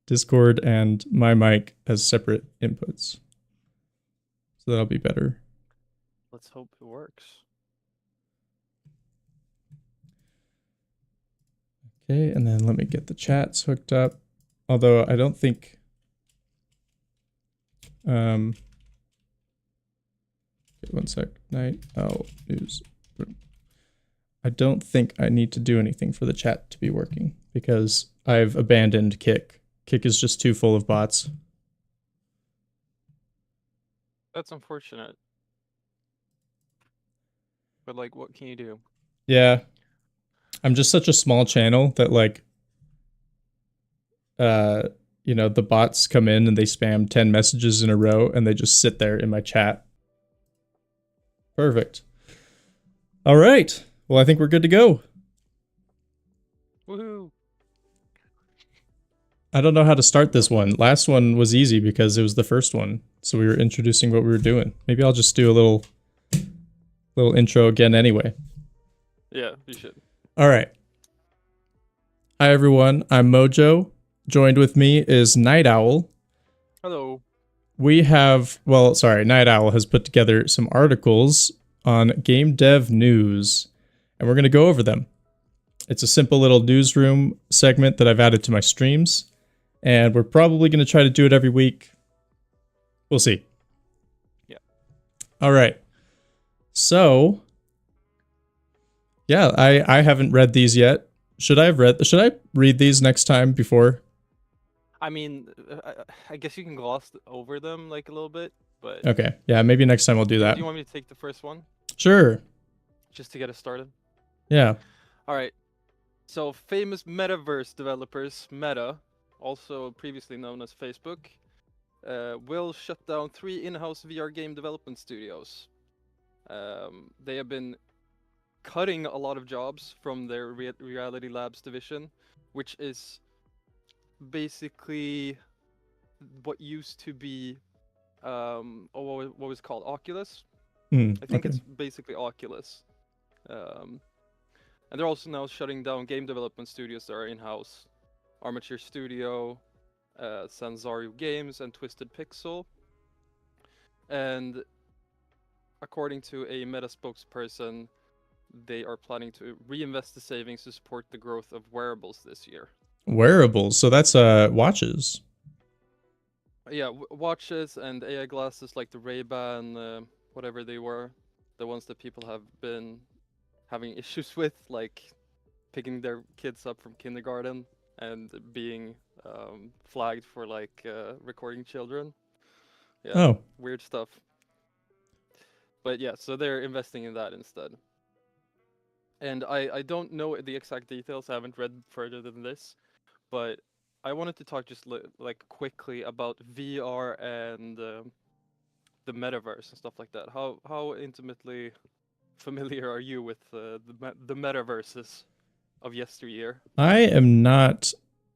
Discord and my mic as separate inputs. So that'll be better. Let's hope it works. Okay, and then let me get the chats hooked up. Although I don't think okay, one sec. Night Owl News. I don't think I need to do anything for the chat to be working because I've abandoned Kick. Kick is just too full of bots. That's unfortunate. But like, what can you do? Yeah. I'm just such a small channel that like you know, the bots come in and they spam 10 messages in a row and they just sit there in my chat. Perfect. All right. Well, I think we're good to go. Woohoo! I don't know how to start this one. Last one was easy because it was the first one. So we were introducing what we were doing. Maybe I'll just do a little intro again anyway. Yeah, you should. All right. Hi, everyone. I'm Mojo. Joined with me is Night Owl. Hello. We have, well, sorry, Night Owl has put together some articles on Game Dev News, and we're going to go over them. It's a simple little newsroom segment that I've added to my streams, and we're probably going to try to do it every week. We'll see. Yeah. All right. So, yeah, I haven't read these yet. Should I read these next time before? I mean, I guess you can gloss over them like a little bit, but... Okay, yeah, maybe next time I'll do that. Do you want me to take the first one? Sure. Just to get us started? Yeah. Alright. So, famous metaverse developers, Meta, also previously known as Facebook, will shut down 3 in-house VR game development studios. They have been cutting a lot of jobs from their Reality Labs division, which is basically what used to be what was called Oculus. I think it's basically Oculus. And they're also now shutting down game development studios that are in-house. Armature Studio, Sanzaru Games, and Twisted Pixel. And according to a Meta spokesperson, they are planning to reinvest the savings to support the growth of wearables this year. Wearables, so that's watches. Yeah, watches and AI glasses like the Ray-Ban, whatever they were, the ones that people have been having issues with, like picking their kids up from kindergarten and being flagged for like recording children. Yeah, oh, weird stuff. But yeah, so they're investing in that instead. And I don't know the exact details, I haven't read further than this, but I wanted to talk just like quickly about VR and the metaverse and stuff like that. How intimately familiar are you with the metaverses of yesteryear? I am not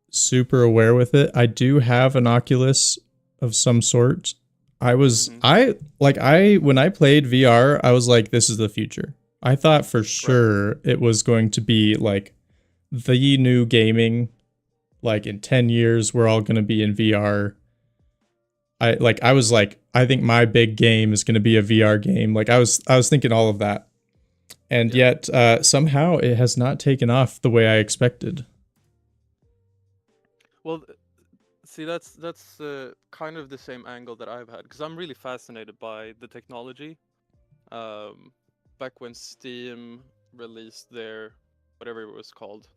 super aware with it. I do have an Oculus of some sort. When I played VR, I was like, this is the future. I thought for sure it was going to be like the new gaming. Like in 10 years, we're all going to be in VR. I think my big game is going to be a VR game. Like I was thinking all of that. And yet somehow it has not taken off the way I expected. Well, see, that's kind of the same angle that I've had, because I'm really fascinated by the technology. Back when Steam released their, whatever it was called,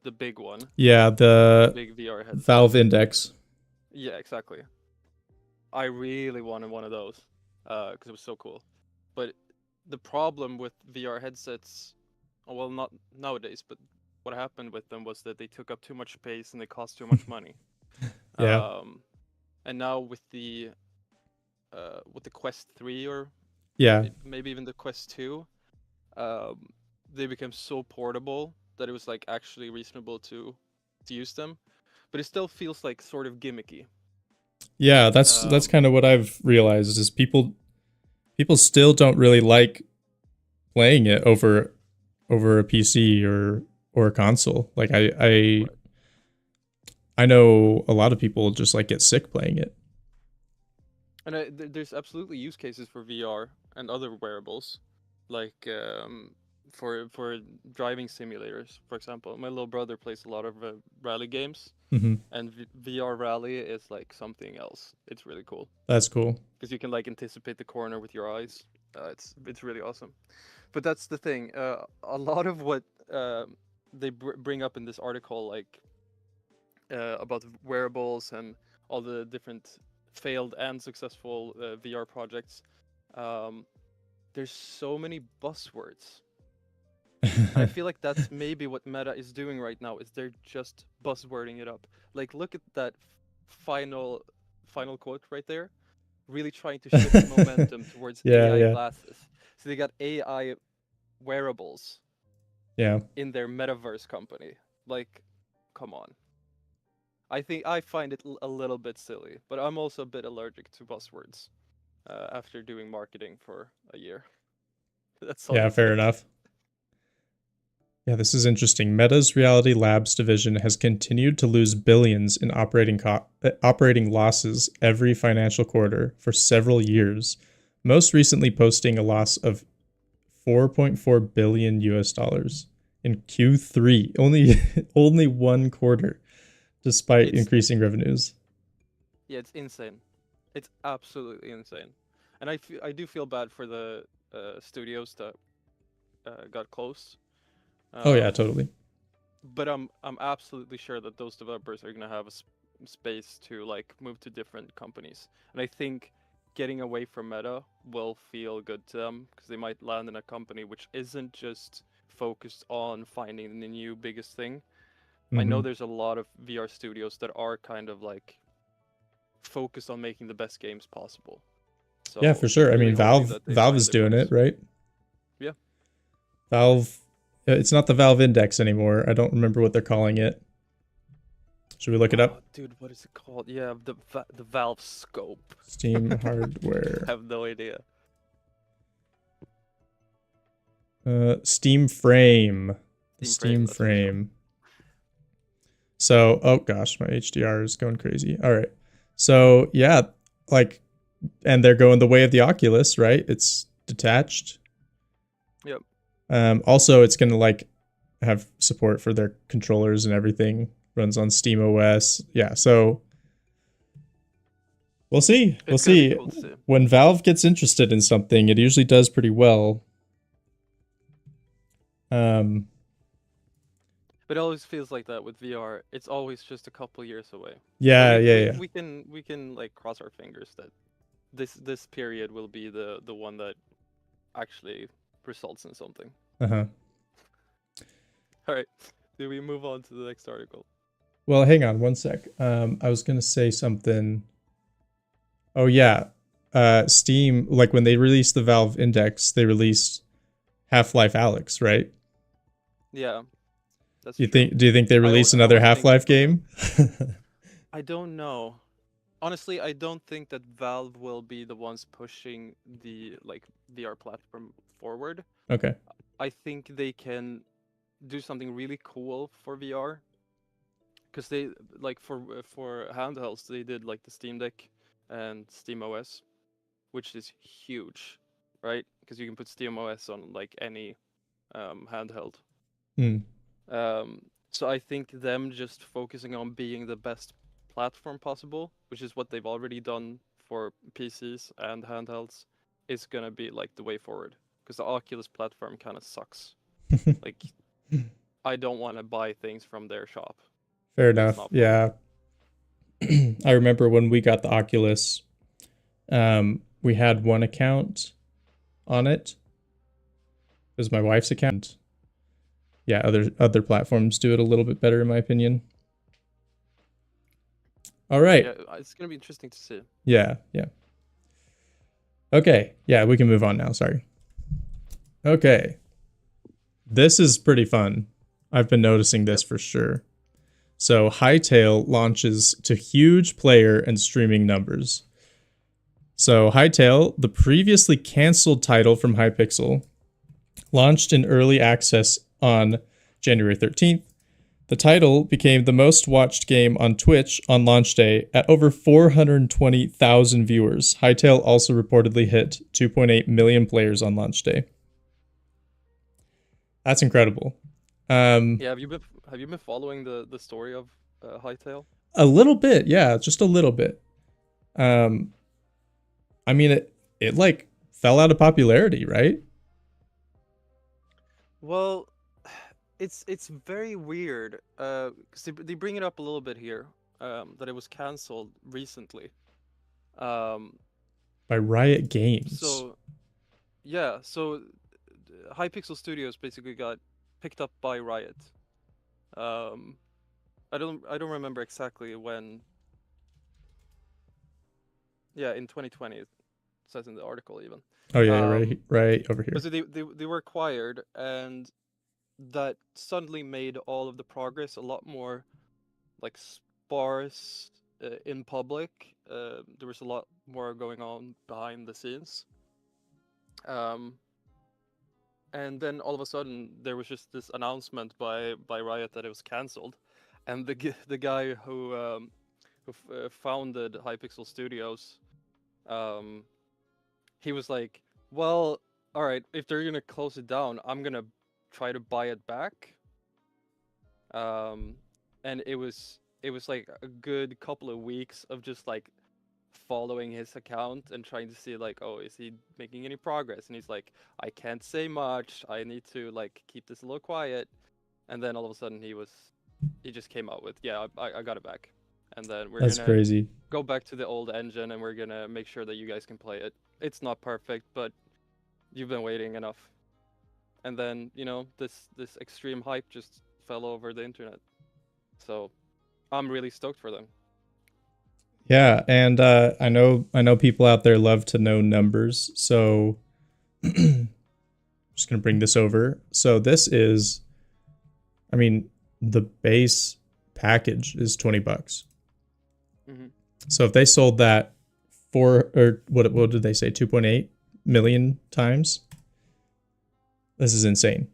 the big one. Yeah, the big VR headset. Valve Index. Yeah, exactly. I really wanted one of those because it was so cool. But the problem with VR headsets, well, not nowadays, but what happened with them was that they took up too much space and they cost too much money. Yeah. And now with the Quest 3 or maybe even the Quest 2, they became so portable that it was like actually reasonable to use them, but it still feels like sort of gimmicky. Yeah, that's kind of what I've realized is people still don't really like playing it over a PC or a console. Like I know a lot of people just like get sick playing it. And there's absolutely use cases for VR and other wearables, like for driving simulators, for example. My little brother plays a lot of rally games, and VR rally is like something else. It's really cool. That's cool because you can like anticipate the corner with your eyes. It's really awesome. But that's the thing. A lot of what they bring up in this article, like about wearables and all the different failed and successful VR projects, there's so many buzzwords. I feel like that's maybe what Meta is doing right now. Is they're just buzzwording it up. Like, look at that final quote right there. Really trying to shift momentum towards AI glasses. So they got AI wearables. Yeah. In their metaverse company. Like, come on. I find it a little bit silly, but I'm also a bit allergic to buzzwords after doing marketing for a year. That's all. Yeah, fair enough. Yeah, this is interesting. Meta's Reality Labs division has continued to lose billions in operating losses every financial quarter for several years, most recently posting a loss of 4.4 billion US dollars in Q3, only one quarter, despite increasing revenues. Yeah, it's insane. It's absolutely insane. And I do feel bad for the studios that got closed. Oh yeah, totally. But I'm absolutely sure that those developers are gonna have a space to like move to different companies, and I think getting away from Meta will feel good to them because they might land in a company which isn't just focused on finding the new biggest thing. I know there's a lot of VR studios that are kind of like focused on making the best games possible. So yeah, for sure. I mean, Valve is doing it, right? Yeah. Valve. It's not the Valve Index anymore. I don't remember what they're calling it. Should we look it up? Dude, what is it called? Yeah, the Valve Scope. Steam hardware. I have no idea. Steam Frame. Steam Frame. So, oh gosh, my HDR is going crazy. All right. So, yeah, like, and they're going the way of the Oculus, right? It's detached. Yep. Also, it's going to like have support for their controllers and everything. Runs on Steam OS. Yeah, so we'll see. We'll see. Cool to see. When Valve gets interested in something, it usually does pretty well. But it always feels like that with VR. It's always just a couple years away. Yeah, We can like cross our fingers that this period will be the one that actually results in something. Uh-huh. All right. Do we move on to the next article? Well, hang on one sec. I was going to say something. Oh, yeah. Steam, like when they released the Valve Index, they released Half-Life Alyx, right? Yeah. Do you think they release another Half-Life game? I don't know. Honestly, I don't think that Valve will be the ones pushing the like VR platform forward. Okay. I think they can do something really cool for VR. Because they like for handhelds, they did like the Steam Deck and Steam OS, which is huge, right? Because you can put Steam OS on like any handheld. So I think them just focusing on being the best platform possible, which is what they've already done for PCs and handhelds, is gonna be like the way forward. Because the Oculus platform kind of sucks. Like, I don't want to buy things from their shop. Fair enough. Yeah. I remember when we got the Oculus, we had one account on it. It was my wife's account. Yeah, other platforms do it a little bit better, in my opinion. All right. Yeah, it's going to be interesting to see. Yeah. Okay. Yeah, we can move on now. Sorry. Okay. This is pretty fun. I've been noticing this for sure. So Hytale launches to huge player and streaming numbers. So Hytale, the previously canceled title from Hypixel, launched in early access on January 13th. The title became the most watched game on Twitch on launch day at over 420,000 viewers. Hytale also reportedly hit 2.8 million players on launch day. That's incredible. Yeah, have you been following the story of Hytale? A little bit, yeah, just a little bit. I mean, it like fell out of popularity, right? Well, it's very weird. 'Cause they bring it up a little bit here. That it was canceled recently. Um, By Riot Games. so yeah, so Hypixel Studios basically got picked up by Riot. Um, I don't remember exactly when. Yeah, in 2020 it says in the article even. Oh yeah, right over here. But so they were acquired, and that suddenly made all of the progress a lot more like sparse in public. There was a lot more going on behind the scenes. And then all of a sudden there was just this announcement by Riot that it was cancelled, and the guy who founded Hypixel Studios, he was like, well, all right, if they're gonna close it down, I'm gonna try to buy it back. And it was like a good couple of weeks of just like following his account and trying to see like, oh, is he making any progress? And he's like, I can't say much, I need to like keep this a little quiet. And then all of a sudden he just came out with, yeah, I got it back. And then we're That's gonna crazy. go back to the old engine, and we're gonna make sure that you guys can play it. It's not perfect, but you've been waiting enough. And then, you know, this extreme hype just fell over the internet. So I'm really stoked for them. Yeah, and I know people out there love to know numbers, so I'm just gonna bring this over. So this is, I mean, the base package is $20. Mm-hmm. So if they sold that for, or what did they say, 2.8 million times? This is insane.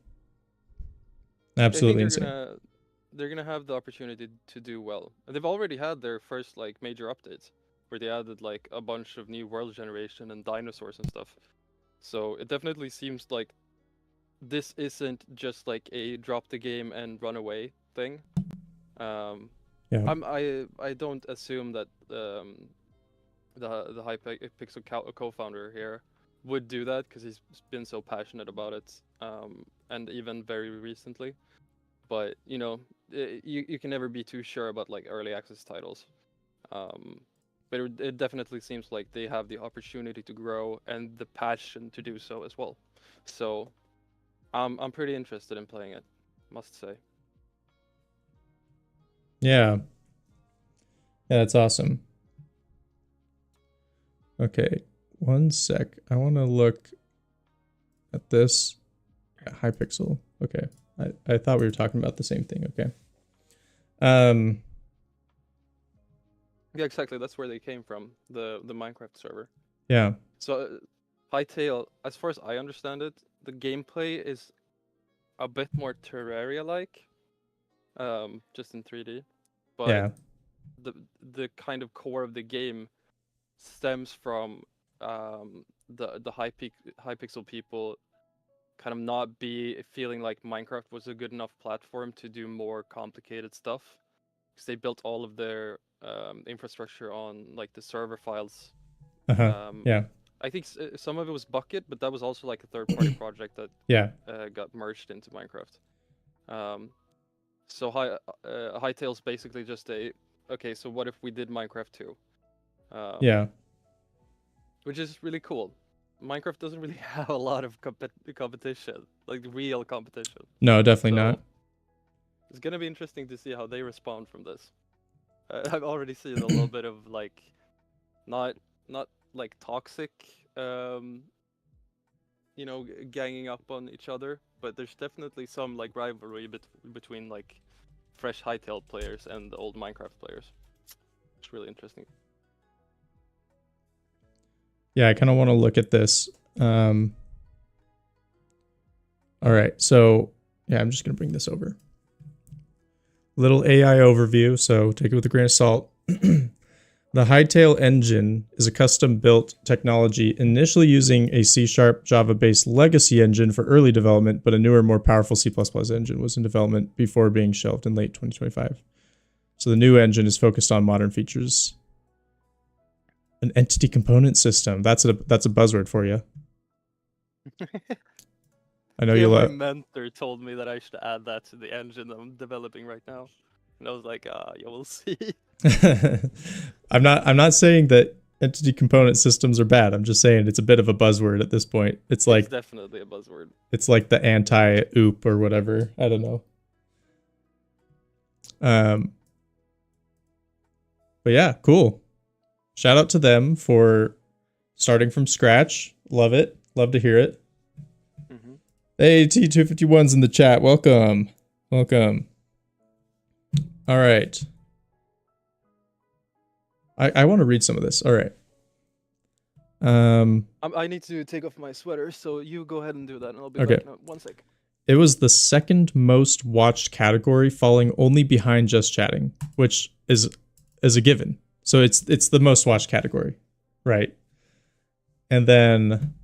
Absolutely insane. They're gonna have the opportunity to do well. They've already had their first like major updates, where they added like a bunch of new world generation and dinosaurs and stuff. So it definitely seems like this isn't just like a drop the game and run away thing. Yeah. I don't assume that the Hypixel co-founder here would do that, because he's been so passionate about it, and even very recently. But you know, you can never be too sure about like early access titles. But it definitely seems like they have the opportunity to grow and the passion to do so as well. So I'm pretty interested in playing it, must say. Yeah. Yeah, that's awesome. Okay, one sec. I want to look at this. Yeah, Hypixel. Okay. I thought we were talking about the same thing. Okay. Yeah, exactly. That's where they came from, the Minecraft server. Yeah. So Hytale, as far as I understand it, the gameplay is a bit more Terraria-like, just in 3D. But yeah. The kind of core of the game stems from the Hypixel people kind of not feeling like Minecraft was a good enough platform to do more complicated stuff, because they built all of their infrastructure on like the server files. Yeah. I think some of it was Bucket, but that was also like a third-party project that got merged into Minecraft. So Hytale's basically just okay, so what if we did Minecraft 2? Yeah. Which is really cool. Minecraft doesn't really have a lot of competition, like real competition. No, definitely not. It's gonna be interesting to see how they respond from this. I've already seen a little bit of like, not like toxic, you know, ganging up on each other, but there's definitely some like rivalry between like fresh Hytale players and the old Minecraft players. It's really interesting. Yeah, I kind of want to look at this. All right, so yeah, I'm just gonna bring this over. Little AI overview, so take it with a grain of salt. The Hightail engine is a custom-built technology initially using a C# Java-based legacy engine for early development, but a newer, more powerful C++ engine was in development before being shelved in late 2025. So the new engine is focused on modern features. An entity component system. That's a buzzword for you. I know you My love. mentor told me that I should add that to the engine I'm developing right now, and I was like, yeah, we'll see. I'm not saying that entity component systems are bad. I'm just saying it's a bit of a buzzword at this point. It's definitely a buzzword. It's like the anti-OOP or whatever. I don't know. But yeah, cool. Shout out to them for starting from scratch. Love it. Love to hear it. Mm-hmm. Hey, T251's in the chat. Welcome. Welcome. All right. I want to read some of this. All right. I need to take off my sweater, so you go ahead and do that, and I'll be back in 1 sec. It was the second most watched category, falling only behind just chatting, which is a given. So it's the most watched category, right? And then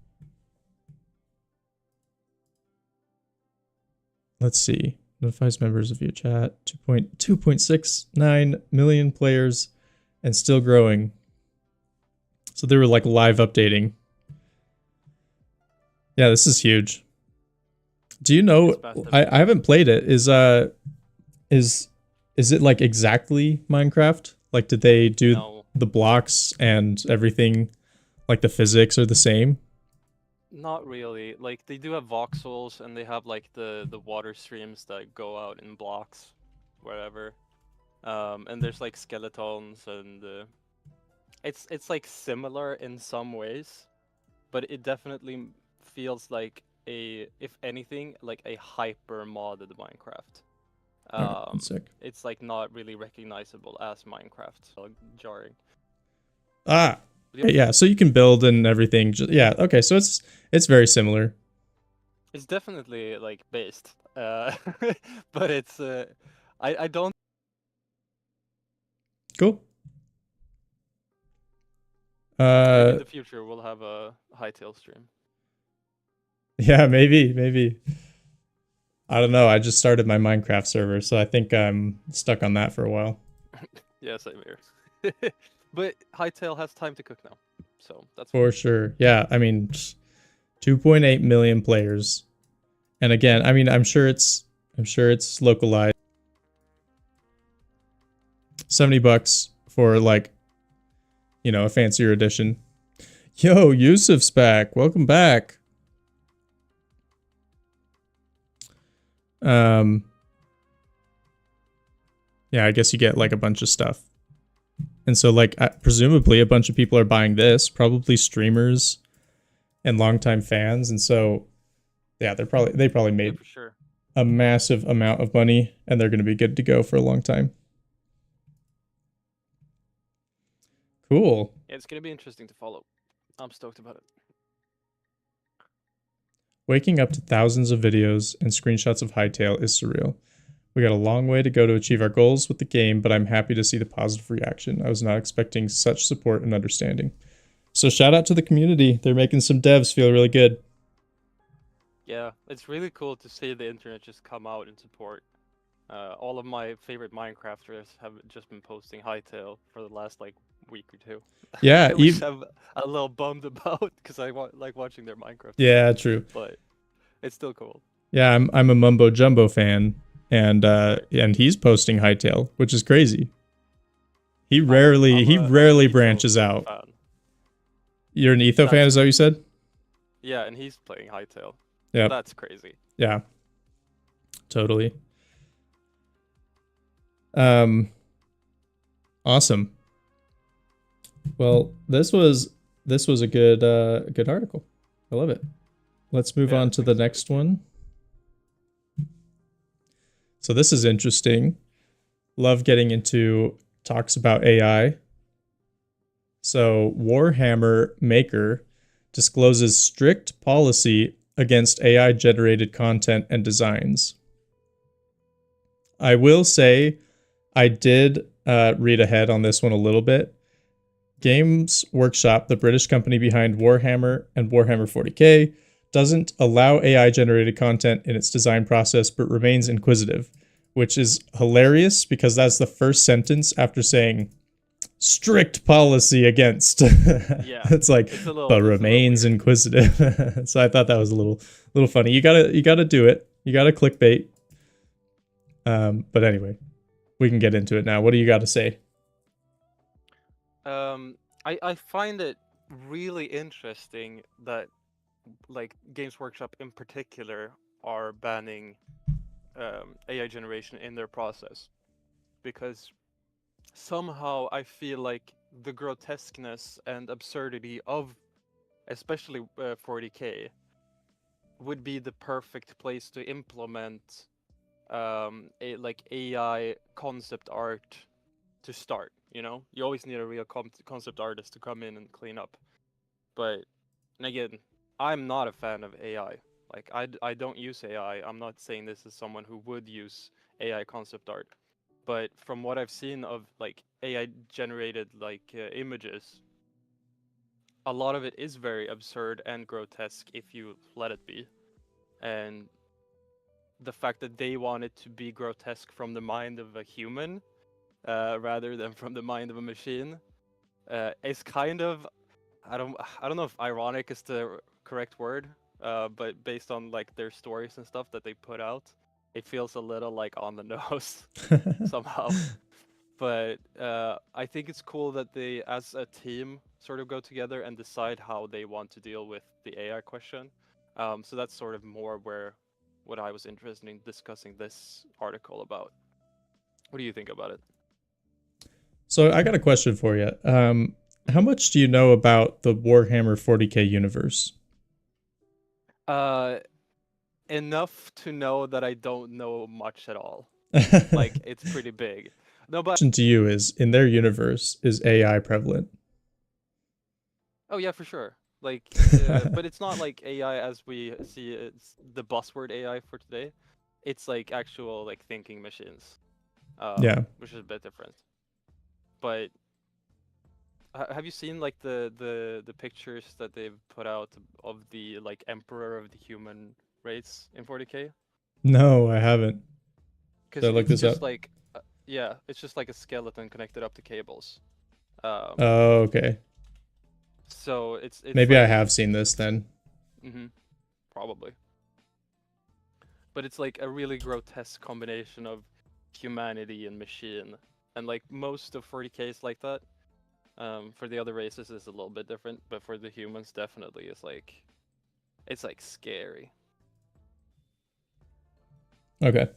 let's see. Notifies members of your chat. 2.69 million players. And still growing. So they were like live updating. Yeah, this is huge. Do you know? I haven't played it. Is it like exactly Minecraft? Like, did they do the blocks and everything? Like the physics are the same? Not really. Like they do have voxels and they have like the water streams that go out in blocks, wherever. And there's like skeletons and it's like similar in some ways, but it definitely feels like if anything, like a hyper modded Minecraft. It's like not really recognizable as Minecraft. So jarring. Yeah, so you can build and everything. Yeah, okay, so it's very similar. It's definitely like based, but it's I don't. Cool. In the future, we'll have a Hightail stream. Yeah, maybe. I don't know. I just started my Minecraft server, so I think I'm stuck on that for a while. Yeah, same here. But Hightail has time to cook now, so that's for sure. Yeah, I mean, 2.8 million players, and again, I mean, I'm sure it's localized. $70 for like, you know, a fancier edition. Yo, Yusuf's back. Welcome back. Yeah, I guess you get like a bunch of stuff. And so like presumably a bunch of people are buying this, probably streamers and longtime fans. And so yeah, they probably made a massive amount of money and they're going to be good to go for a long time. Cool. Yeah, it's going to be interesting to follow. I'm stoked about it. Waking up to thousands of videos and screenshots of Hightail is surreal. We got a long way to go to achieve our goals with the game, but I'm happy to see the positive reaction. I was not expecting such support and understanding. So shout out to the community. They're making some devs feel really good. Yeah, it's really cool to see the internet just come out and support. All of my favorite Minecrafters have just been posting Hightail for the last like week or two. Yeah, which I'm a little bummed about because I like watching their Minecraft. Yeah, true. But it's still cool. Yeah, I'm a Mumbo Jumbo fan, and he's posting Hightail, which is crazy. He rarely branches out. Fan. You're an Etho fan, is that what you said? Yeah, and he's playing Hightail. Yeah, that's crazy. Yeah, totally. Awesome. Well, this was a good article. I love it. Let's move on to the next one. So this is interesting. Love getting into talks about AI. So Warhammer Maker discloses strict policy against AI generated content and designs. I will say I did read ahead on this one a little bit. Games Workshop, the British company behind Warhammer and Warhammer 40k, doesn't allow AI generated content in its design process, but remains inquisitive, which is hilarious because that's the first sentence after saying strict policy against. Yeah, It's like, but remains inquisitive. So I thought that was a little funny. You gotta do it. You gotta clickbait. But anyway, we can get into it now. What do you got to say? I find it really interesting that like Games Workshop in particular are banning AI generation in their process, because somehow I feel like the grotesqueness and absurdity of especially 40k would be the perfect place to implement a like AI concept art to start. You know, you always need a real concept artist to come in and clean up. But and again, I'm not a fan of AI. Like I don't use AI. I'm not saying this as someone who would use AI concept art. But from what I've seen of like AI generated like images, a lot of it is very absurd and grotesque if you let it be. And the fact that they want it to be grotesque from the mind of a human rather than from the mind of a machine is kind of I don't know if ironic is the correct word, but based on like their stories and stuff that they put out, it feels a little like on the nose somehow. But I think it's cool that they, as a team, sort of go together and decide how they want to deal with the AI question. So that's sort of more where what I was interested in discussing this article about. What do you think about it? So I got a question for you. How much do you know about the Warhammer 40k universe? Uh, enough to know that I don't know much at all. Like it's pretty big. No, but question to you is, in their universe, is AI prevalent? oh yeah, for sure. Like, but it's not like AI as we see it's the buzzword AI for today. It's like actual like thinking machines, Yeah. which is a bit different. But have you seen like the pictures that they've put out of the like emperor of the human race in 40k? No, I haven't. Should Because I look it's this just up? like yeah, it's just like a skeleton connected up to cables. Um, Oh, okay. so it's Maybe I like have seen this then. probably, but it's like a really grotesque combination of humanity and machine, and like most of 40k is like that. For the other races, is a little bit different, but for the humans, definitely it's like scary. Okay.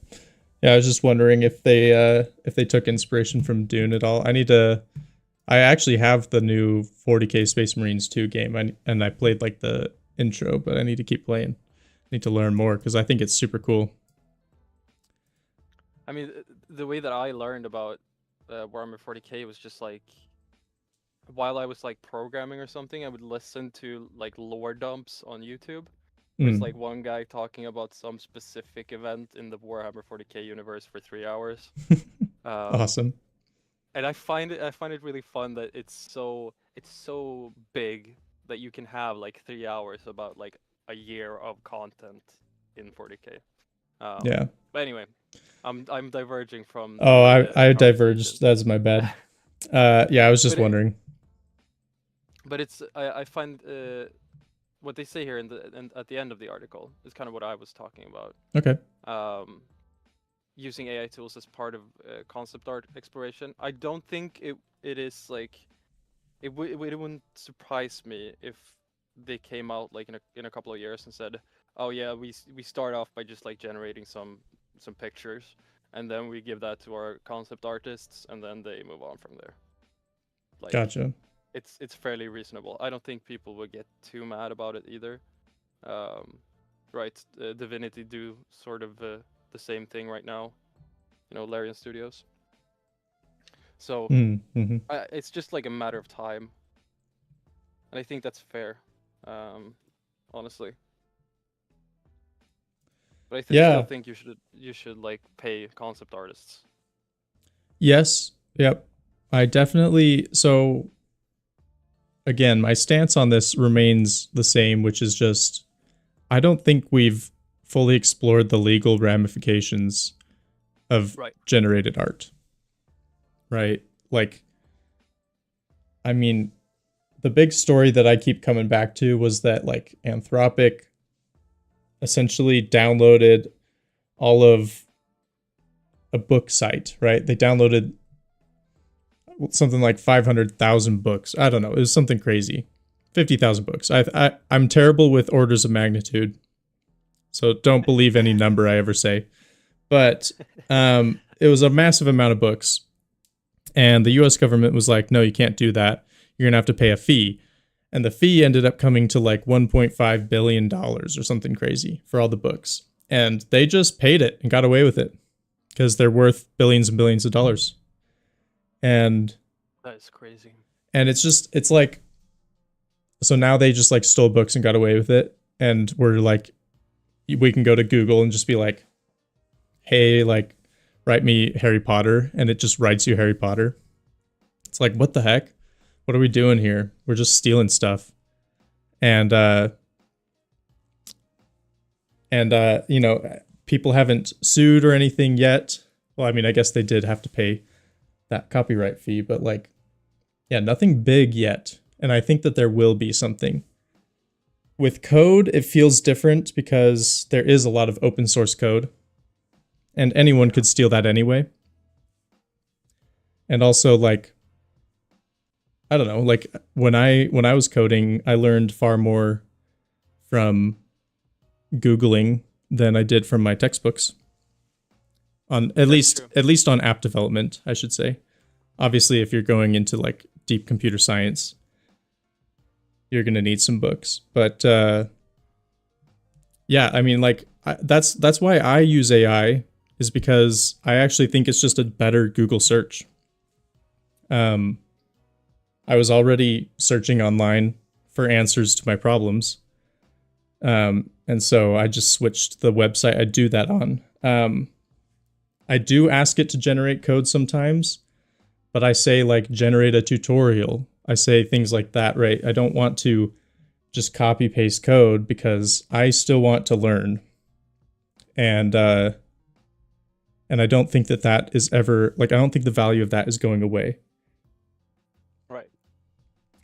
Yeah, I was just wondering if they took inspiration from Dune at all. I actually have the new 40k Space Marines 2 game, and I played like the intro, but I need to keep playing. I need to learn more because I think it's super cool. I mean, the way that I learned about Warhammer 40k was just like while I was like programming or something, I would listen to like lore dumps on YouTube. Where it's like one guy talking about some specific event in the Warhammer 40k universe for 3 hours. Awesome. And I find it really fun that it's so big that you can have like 3 hours about like a year of content in 40k. Yeah. But anyway, I'm diverging from Oh, I conversation. diverged. That's my bad. Yeah, I was just but it, wondering. but I find what they say here in at the end of the article is kind of what I was talking about. Okay. Using AI tools as part of concept art exploration. I don't think it is like it wouldn't surprise me if they came out like in a couple of years and said, "Oh yeah, we start off by just like generating some pictures, and then we give that to our concept artists, and then they move on from there." Like Gotcha. it's fairly reasonable. I don't think people would get too mad about it either. Um, right? Divinity do sort of the same thing right now. You know, Larian Studios. So Mm-hmm. it's just like a matter of time, and I think that's fair. Honestly. But I still Yeah. think you should like pay concept artists. Yes. Yep. I definitely. So again, my stance on this remains the same, which is just I don't think we've fully explored the legal ramifications of Right. generated art. Right? Like, I mean, the big story that I keep coming back to was that like Anthropic essentially downloaded all of a book site, right? They downloaded something like 500,000 books. I don't know. It was something crazy. 50,000 books. I'm terrible with orders of magnitude. So don't believe any number I ever say. But it was a massive amount of books. And the US government was like, no, you can't do that. You're going to have to pay a fee. And the fee ended up coming to like $1.5 billion or something crazy for all the books. And they just paid it and got away with it because they're worth billions and billions of dollars. And That is crazy. and it's like, so now they just like stole books and got away with it. And we're like, we can go to Google and just be like, hey, like, write me Harry Potter. And it just writes you Harry Potter. It's like, what the heck? What are we doing here? We're just stealing stuff. And, you know, people haven't sued or anything yet. Well, I mean, I guess they did have to pay that copyright fee, but like, yeah, nothing big yet. And I think that there will be something. With code, it feels different because there is a lot of open source code, and anyone could steal that anyway. And also, like, I don't know, like when I was coding, I learned far more from Googling than I did from my textbooks. On at least on app development, I should say. Obviously, if you're going into like deep computer science, you're gonna need some books. But yeah, I mean, like that's why I use AI, is because I actually think it's just a better Google search. I was already searching online for answers to my problems, and so I just switched the website I do that on. I do ask it to generate code sometimes, but I say like generate a tutorial. I say things like that, right? I don't want to just copy paste code because I still want to learn. And I don't think that is ever like, I don't think the value of that is going away. Right.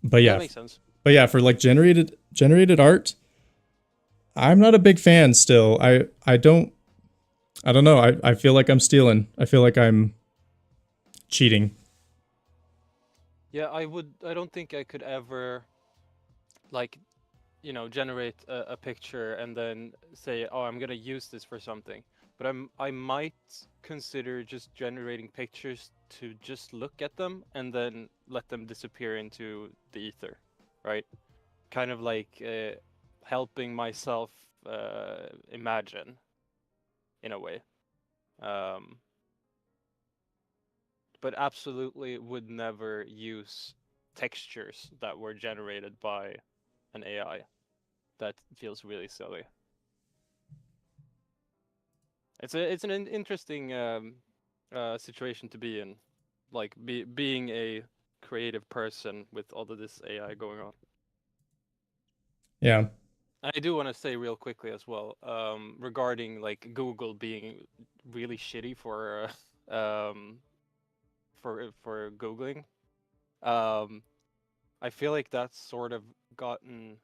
But yeah, That makes sense. But yeah, for like generated art, I'm not a big fan still. I don't know. I feel like I'm stealing. I feel like I'm cheating. Yeah, I don't think I could ever, like, generate a picture and then say, oh, I'm gonna use this for something. But I might consider just generating pictures to just look at them and then let them disappear into the ether, right? Kind of like helping myself imagine in a way. Um, but absolutely would never use textures that were generated by an AI. That feels really silly. It's an interesting situation to be in, like being a creative person with all of this AI going on. Yeah. I do want to say real quickly as well, regarding like Google being really shitty for googling. Um, I feel like that's sort of gotten,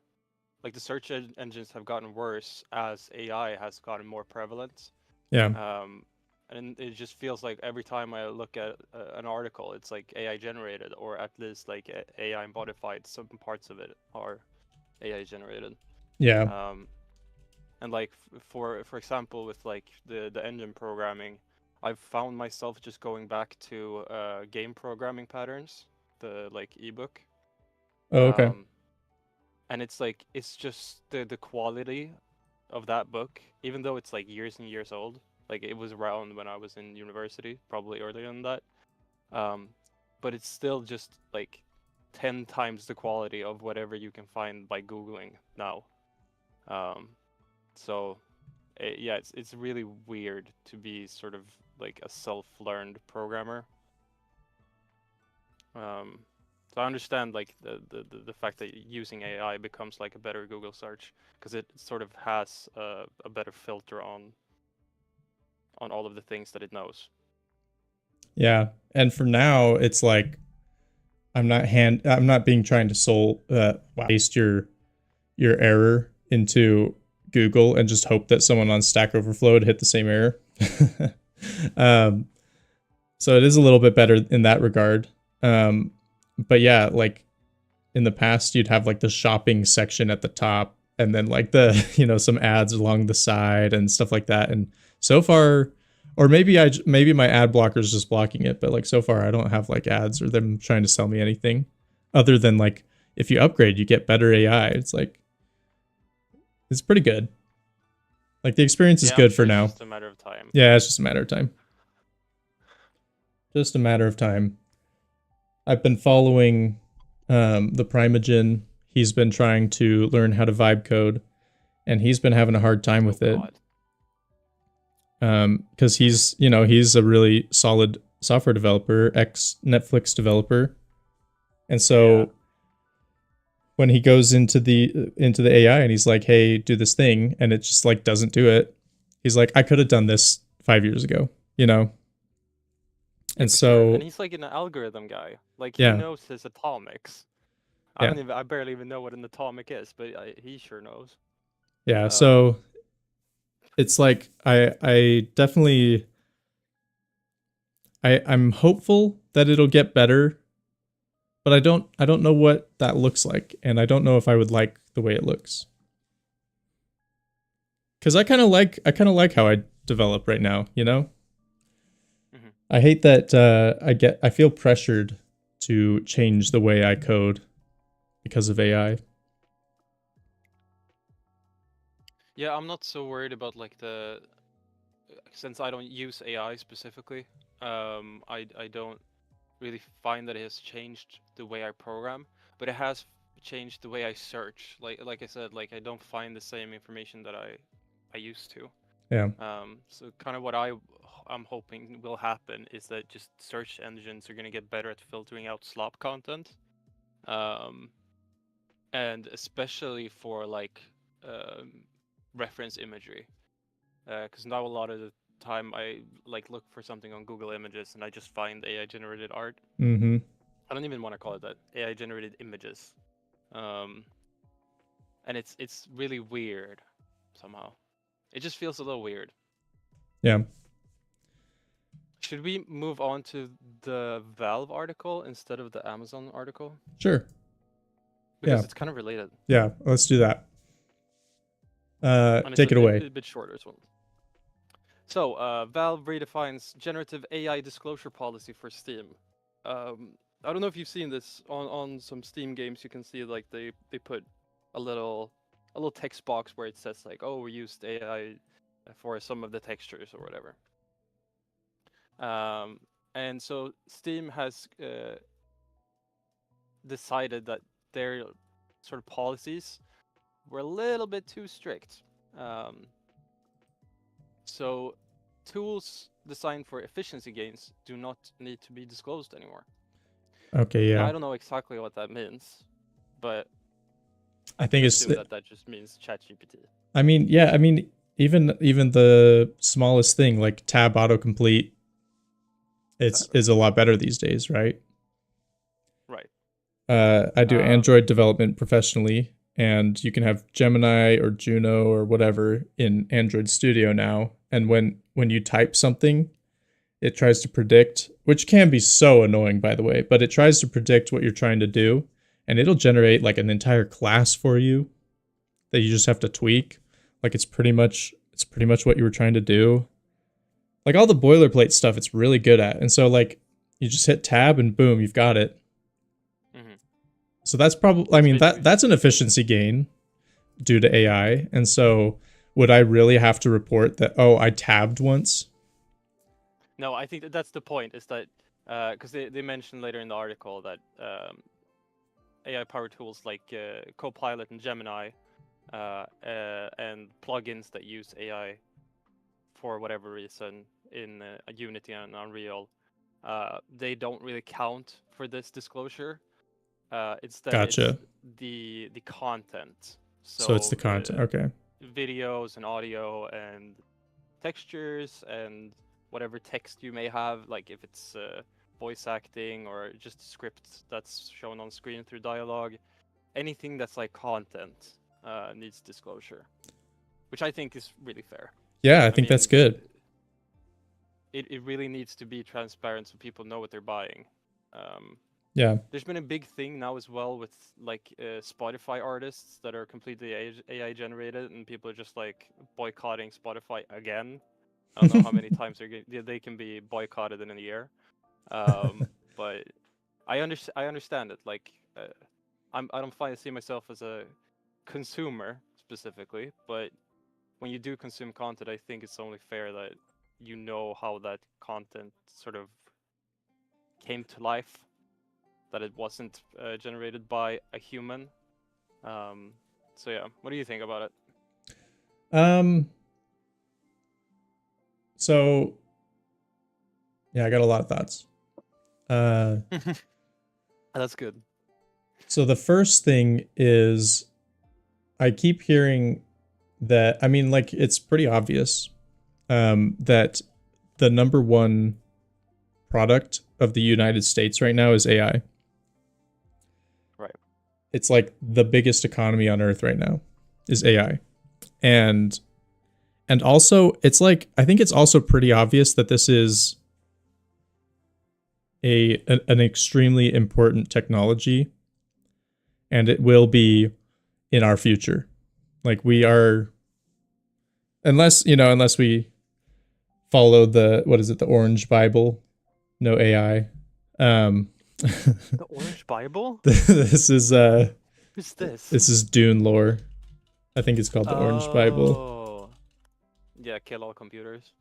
like, the search engines have gotten worse as AI has gotten more prevalent. Yeah. And it just feels like every time I look at an article, it's like AI generated, or at least like AI modified. Some parts of it are AI generated. Yeah. Um, and like for example, with like the engine programming, I've found myself just going back to game programming patterns, the like ebook. Oh, okay. Um, and it's like it's just the quality of that book, even though it's like years and years old. Like it was around when I was in university, probably earlier than that. Um, but it's still just like 10 times the quality of whatever you can find by Googling now. Um, so yeah, it's really weird to be sort of like a self-learned programmer. So I understand like the fact that using AI becomes like a better Google search because it sort of has a better filter on all of the things that it knows. Yeah, and for now, it's like I'm not being trying to paste your error into Google and just hope that someone on Stack Overflow would hit the same error. um, so it is a little bit better in that regard. But yeah, like in the past, you'd have like the shopping section at the top, and then like the some ads along the side and stuff like that. And so far, or maybe my ad blocker is just blocking it, but like so far, I don't have like ads or them trying to sell me anything other than like if you upgrade, you get better AI. It's like it's pretty good. Like the experience is Yeah, I'm good sure for it's now. just a matter of time. Yeah, it's just a matter of time. Just a matter of time. I've been following the Primogen. He's been trying to learn how to vibe code, and he's been having a hard time with it. Because he's a really solid software developer, ex Netflix developer, and so when he goes into the AI and he's like, "Hey, do this thing," and it just like doesn't do it, he's like, "I could have done this 5 years ago," you know. And so, and he's like an algorithm guy. Like he yeah, knows his atomics. yeah, I barely even know what an atomic is, but he sure knows. yeah. So it's like I definitely I'm hopeful that it'll get better, but I don't know what that looks like, and I don't know if I would like the way it looks. Cuz I kind of like how I develop right now, you know? Mm-hmm. I hate that I feel pressured to change the way I code because of AI. Yeah, I'm not so worried about like since I don't use AI specifically. I don't really find that it has changed the way I program, but it has changed the way I search. Like I said, like I don't find the same information that I used to. Yeah. So kind of what I'm hoping will happen is that just search engines are gonna get better at filtering out slop content, um, and especially for like reference imagery, because now a lot of the time I like look for something on Google Images and I just find AI generated art. Mm-hmm. I don't even want to call it that. AI generated images. Um, and it's really weird somehow. It just feels a little weird. Yeah. Should we move on to the Valve article instead of the Amazon article? Sure. Because it's kind of related. Yeah, let's do that. And Take it away. A bit shorter as well. So, Valve redefines generative AI disclosure policy for Steam. I don't know if you've seen this on some Steam games. You can see like they put a little text box where it says like, "Oh, we used AI for some of the textures or whatever." And so Steam has decided that their sort of policies were a little bit too strict. So tools designed for efficiency gains do not need to be disclosed anymore. Okay, yeah. Now, I don't know exactly what that means, but I think it's that just means ChatGPT. I mean, yeah, I mean even the smallest thing like tab autocomplete is a lot better these days, right? Right. I do Android development professionally, and you can have Gemini or Juno or whatever in Android Studio now. And when you type something, it tries to predict, which can be so annoying, by the way, but it tries to predict what you're trying to do, and it'll generate like an entire class for you that you just have to tweak. Like it's pretty much what you were trying to do. Like all the boilerplate stuff, it's really good at, and so like you just hit tab and boom, you've got it. Mm-hmm. So that's probably, I mean, that's an efficiency gain due to AI. And so would I really have to report that, oh, I tabbed once? No, I think that's the point, is that because they mentioned later in the article that AI powered tools like Copilot and Gemini and plugins that use AI for whatever reason in Unity and Unreal, they don't really count for this disclosure. Instead, it's Gotcha. the content. So it's the So content. Okay. videos and audio and textures and whatever text you may have, like if it's voice acting or just a script that's shown on screen through dialogue, anything that's like content needs disclosure, which I think is really fair. Yeah, I think that's good. It really needs to be transparent so people know what they're buying. Yeah. There's been a big thing now as well with like Spotify artists that are completely AI generated, and people are just like boycotting Spotify again. I don't know how many times they can be boycotted in a year. But I understand it. Like, I don't see myself as a consumer specifically, but when you do consume content, I think it's only fair that you know how that content sort of came to life, that it wasn't generated by a human. So yeah, what do you think about it? Um. So yeah, I got a lot of thoughts. That's good. So the first thing is, I keep hearing that. I mean, like it's pretty obvious that the number one product of the United States right now is AI. Right. It's like the biggest economy on earth right now is AI. And also it's like I think it's also pretty obvious that this is an extremely important technology, and it will be in our future. Like we are, unless we follow the, what is it, the Orange Bible, no AI. The Orange Bible? This is Who's this? This is Dune lore. I think it's called the Orange Bible. Oh. Yeah, kill all computers.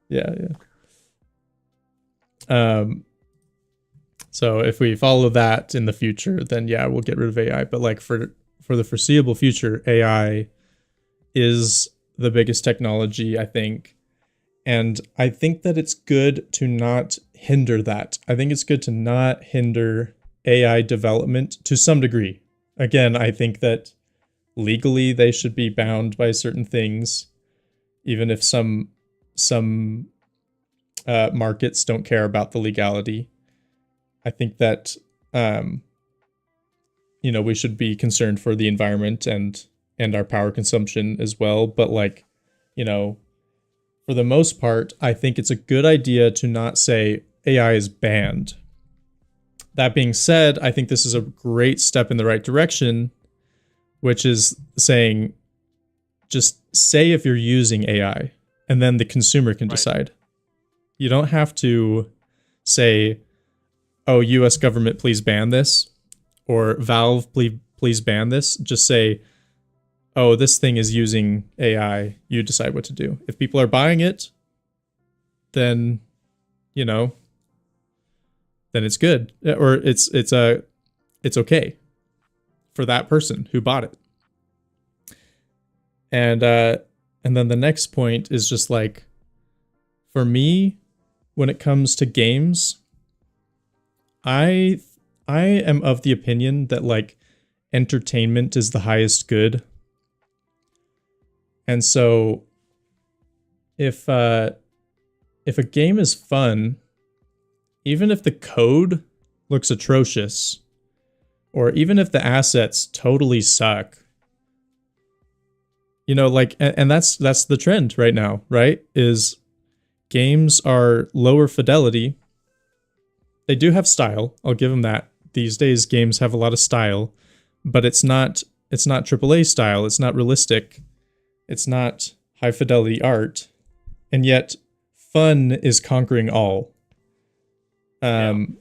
Yeah, yeah. So if we follow that in the future, then yeah, we'll get rid of AI. But like for the foreseeable future, AI is the biggest technology, I think. And I think that it's good to not hinder that. I think it's good to not hinder AI development to some degree. Again, I think that legally they should be bound by certain things, even if some markets don't care about the legality. I think that we should be concerned for the environment and our power consumption as well. But like, for the most part, I think it's a good idea to not say AI is banned. That being said, I think this is a great step in the right direction, which is saying just say if you're using AI, and then the consumer can decide. You don't have to say, oh, US government, please ban this, or Valve, please ban this. Just say, oh, this thing is using AI. You decide what to do. If people are buying it, then, then it's good, or it's okay for that person who bought it. And then the next point is just like, for me, when it comes to games, I am of the opinion that like entertainment is the highest good. And so if a game is fun, even if the code looks atrocious, or even if the assets totally suck, and that's the trend right now, right? Is games are lower fidelity. They do have style. I'll give them that. These days games have a lot of style, but it's not AAA style. It's not realistic. It's not high fidelity art. And yet fun is conquering all. And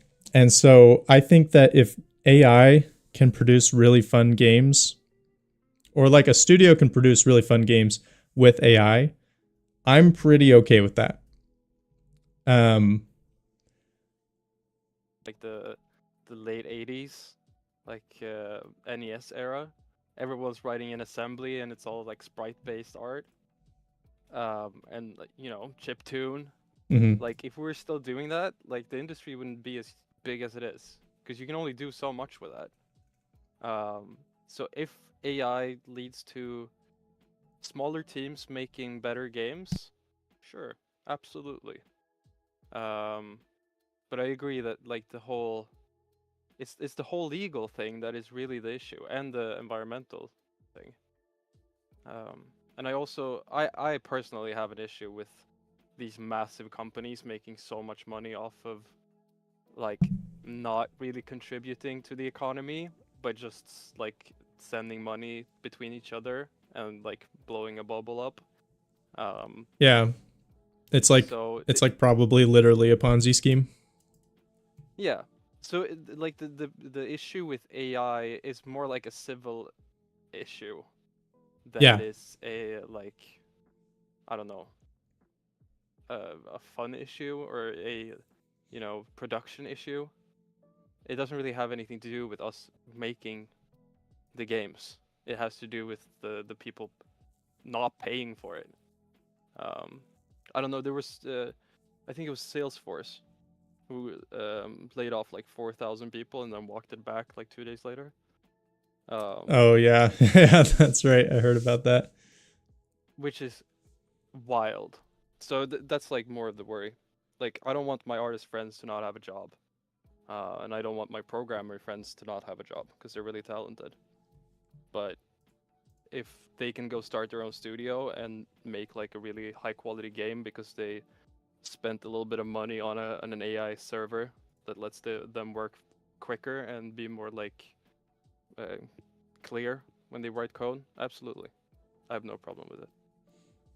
so I think that if AI can produce really fun games, or like a studio can produce really fun games with AI, I'm pretty okay with that. Like the late 80s, like NES era, everyone's writing in assembly and it's all like sprite-based art, and you know, chiptune. Like if we were still doing that, like the industry wouldn't be as big as it is, because you can only do so much with that. So if AI leads to smaller teams making better games, sure, absolutely. But I agree that like the whole, it's the whole legal thing that is really the issue, and the environmental thing. And I personally have an issue with these massive companies making so much money off of like not really contributing to the economy, but just like sending money between each other and like blowing a bubble up. Yeah, it's like probably literally a Ponzi scheme. Yeah. So like the issue with AI is more like a civil issue than it is a like, I don't know, a fun issue or a, you know, production issue. It doesn't really have anything to do with us making the games. It has to do with the people not paying for it. I don't know. There was I think it was Salesforce who laid off like 4,000 people and then walked it back like 2 days later. Oh yeah, yeah, that's right. I heard about that. Which is wild. So that's like more of the worry. Like I don't want my artist friends to not have a job, and I don't want my programmer friends to not have a job because they're really talented. But if they can go start their own studio and make like a really high quality game because they spent a little bit of money on an AI server that lets them work quicker and be more like clear when they write code, absolutely, I have no problem with it.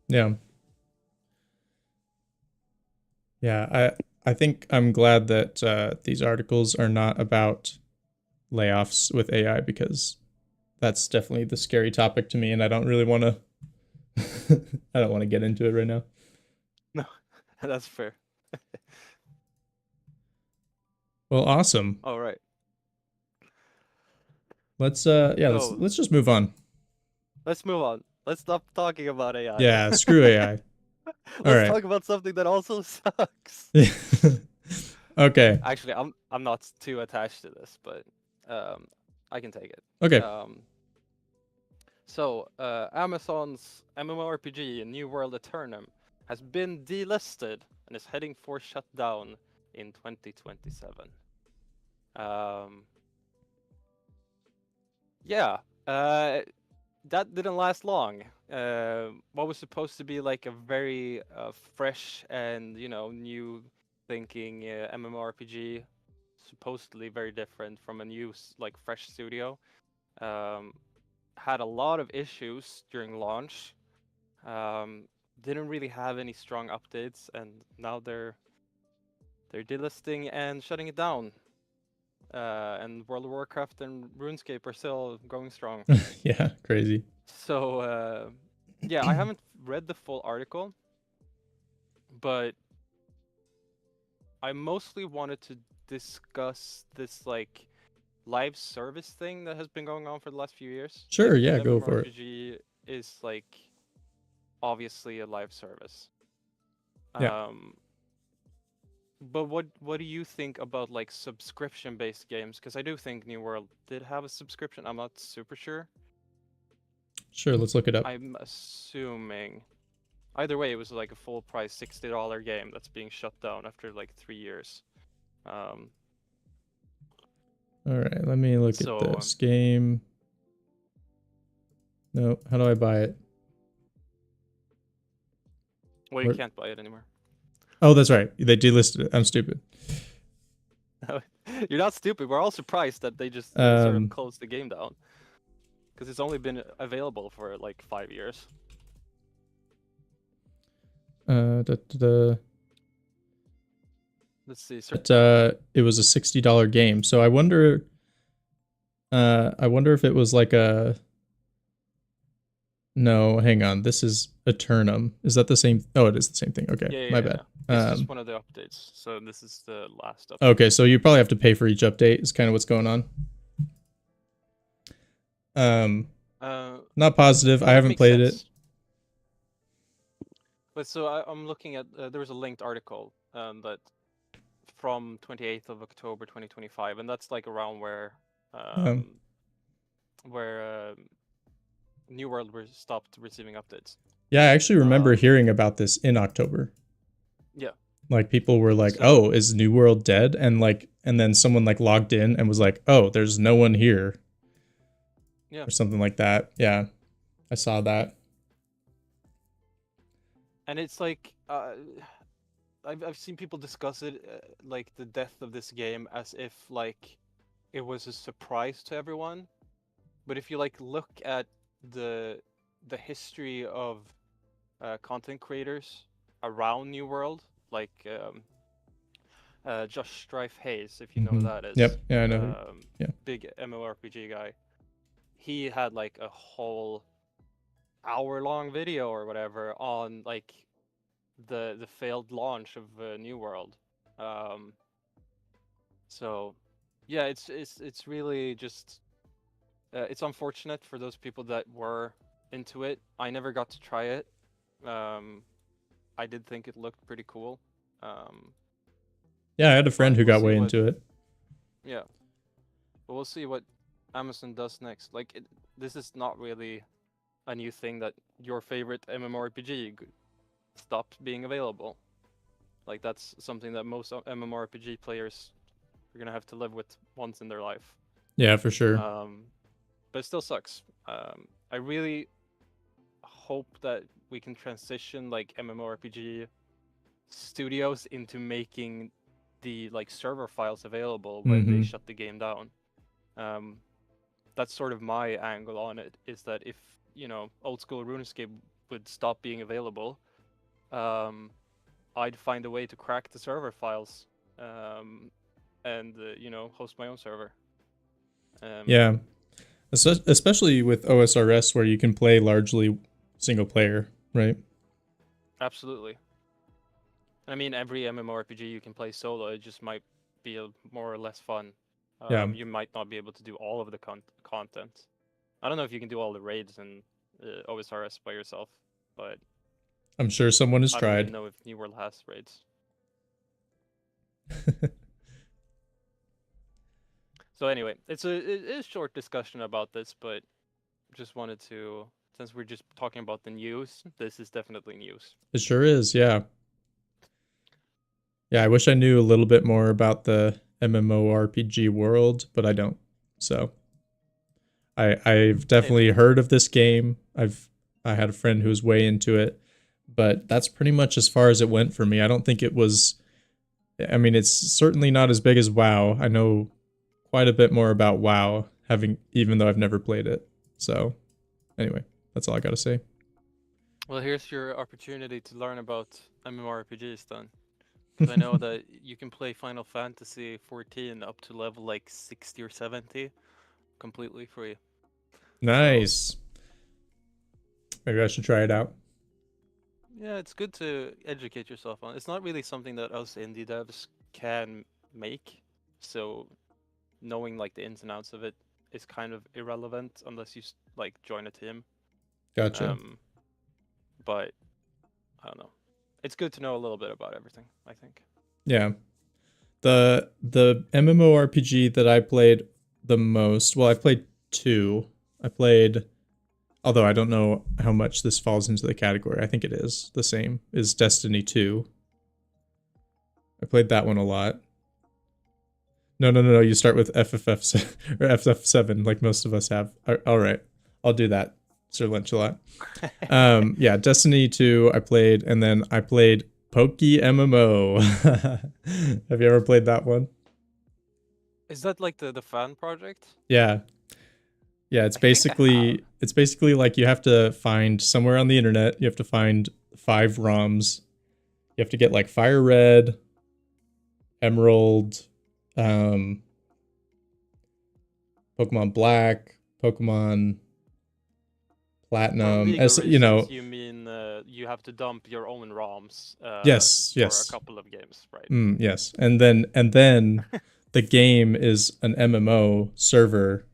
Yeah. Yeah, I think I'm glad that these articles are not about layoffs with AI, because that's definitely the scary topic to me, and I don't really want to. I don't want to get into it right now. No, that's fair. Well, awesome. All right. Let's let's just move on. Let's move on. Let's stop talking about AI. Yeah, screw AI. Let's talk about something that also sucks. Okay. Actually, I'm not too attached to this, but I can take it. Okay. So Amazon's MMORPG New World Eternum has been delisted and is heading for shutdown in 2027. Yeah, that didn't last long. What was supposed to be like a very fresh and, you know, new thinking MMORPG, supposedly very different from a new like fresh studio, had a lot of issues during launch. Didn't really have any strong updates, and now they're delisting and shutting it down. And World of Warcraft and RuneScape are still going strong. Yeah, crazy. So yeah, I haven't read the full article, but I mostly wanted to discuss this like live service thing that has been going on for the last few years. Sure, like, yeah, go for it. MMORPG is like obviously a live service. Yeah. But what do you think about like subscription-based games? Because I do think New World did have a subscription. I'm not super sure. Sure, let's look it up. I'm assuming. Either way, it was like a full price $60 game that's being shut down after like 3 years. All right, let me look at this game. No, how do I buy it? Well, you can't buy it anymore. Oh, that's right. They delisted it. I'm stupid. You're not stupid. We're all surprised that they just sort of closed the game down, because it's only been available for like 5 years. Let's see. It was a $60 game, so I wonder if it was like a. No, hang on. This is Eternum. Is that the same? Oh, it is the same thing. Okay, my bad. It's just one of the updates. So this is the last update. Okay, so you probably have to pay for each update. Is kind of what's going on. Not positive. I that haven't makes played it. sense. But so I'm looking at there was a linked article that from 28th of October 2025, and that's like around where um, where New World stopped receiving updates. Yeah, I actually remember hearing about this in October. Yeah. Like people were like, "Oh, is New World dead?" And then someone like logged in and was like, "Oh, there's no one here." Yeah. Or something like that. Yeah. I saw that. And it's like I've seen people discuss it like the death of this game as if like it was a surprise to everyone. But if you like look at the history of content creators around New World, like Josh Strife Hayes, if you know who that is. Yep. Yeah, I know. Yeah. Big MMORPG guy. He had like a whole hour-long video or whatever on like the failed launch of New World. So yeah, it's really just it's unfortunate for those people that were into it. I never got to try it. I did think it looked pretty cool. Yeah, I had a friend who got way into it. Yeah, but we'll see what Amazon does next. Like, this is not really a new thing that your favorite MMORPG stops being available. Like, that's something that most MMORPG players are gonna have to live with once in their life. Yeah, for sure. But it still sucks. I really hope that we can transition like MMORPG studios into making the like server files available when they shut the game down. That's sort of my angle on it, is that if, you know, old school RuneScape would stop being available, I'd find a way to crack the server files and you know, host my own server. Yeah, especially with OSRS where you can play largely single player, right? Absolutely. I mean, every MMORPG you can play solo. It just might be more or less fun. Yeah. You might not be able to do all of the content. I don't know if you can do all the raids in OSRS by yourself, but I'm sure someone has I tried. don't even know if New World has raids. So anyway, it's a short discussion about this, but just wanted to, since we're just talking about the news, this is definitely news. It sure is, yeah. Yeah, I wish I knew a little bit more about the MMORPG world, but I don't. So I've definitely heard of this game. I had a friend who was way into it, but that's pretty much as far as it went for me. I don't think it was, I mean, it's certainly not as big as WoW. I know quite a bit more about WoW, even though I've never played it. So anyway, that's all I got to say. Well, here's your opportunity to learn about MMORPGs then. Because I know that you can play Final Fantasy 14 up to level like 60 or 70 completely free. Nice. So, maybe I should try it out. Yeah, it's good to educate yourself on. It's not really something that us indie devs can make, so knowing like the ins and outs of it is kind of irrelevant unless you like join a team. Gotcha. But I don't know. It's good to know a little bit about everything, I think. Yeah. The MMORPG that I played the most, well, I've played 2. I played, although I don't know how much this falls into the category. I think it is the same, is Destiny 2. I played that one a lot. No. You start with FFF or FF7 like most of us have. All right. I'll do that, Sir Lunchalot. Yeah, Destiny 2 I played, and then I played Poke MMO. Have you ever played that one? Is that like the fan project? Yeah. Yeah, it's basically like you have to find somewhere on the internet, you have to find 5 ROMs. You have to get like Fire Red, Emerald, Pokemon Black, Pokemon Platinum, you know. You mean you have to dump your own ROMs? Yes. For a couple of games, right? Yes, and then the game is an MMO server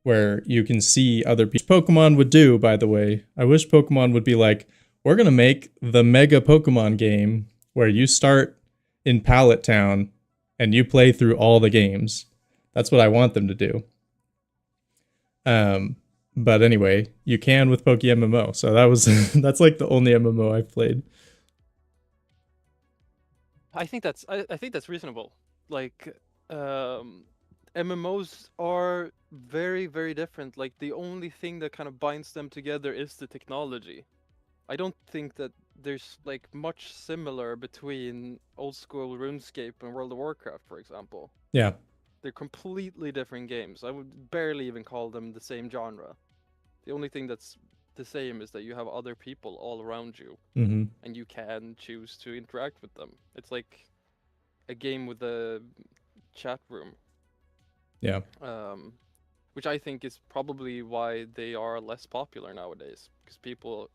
where you can see other people. Pokemon would do, by the way. I wish Pokemon would be like, we're going to make the mega Pokemon game where you start in Pallet Town and you play through all the games. That's what I want them to do. But anyway, you can with PokeMMO. So that was that's like the only MMO I've played. I think that's reasonable. Like, MMOs are very, very different. Like, the only thing that kind of binds them together is the technology. I don't think that there's like much similar between old school RuneScape and World of Warcraft, for example. Yeah. They're completely different games. I would barely even call them the same genre. The only thing that's the same is that you have other people all around you, and you can choose to interact with them. It's like a game with a chat room. Yeah. Which I think is probably why they are less popular nowadays, because people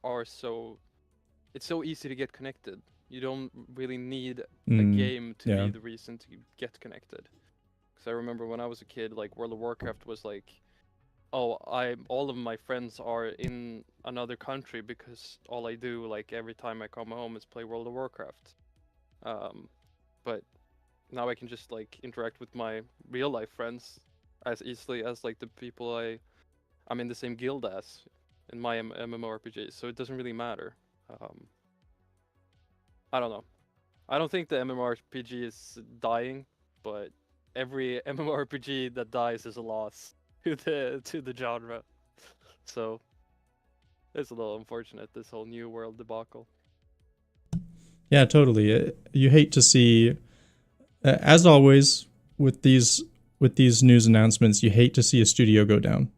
are it's so easy to get connected. You don't really need a game to be the reason to get connected. Because I remember when I was a kid, like World of Warcraft was like, oh, all of my friends are in another country because all I do, like every time I come home, is play World of Warcraft. But now I can just like interact with my real life friends as easily as like the people I'm in the same guild as in my MMORPG. So it doesn't really matter. I don't know. I don't think the MMORPG is dying, but every MMORPG that dies is a loss to the genre. So it's a little unfortunate, this whole New World debacle. Yeah, totally. You hate to see, as always with these news announcements, you hate to see a studio go down.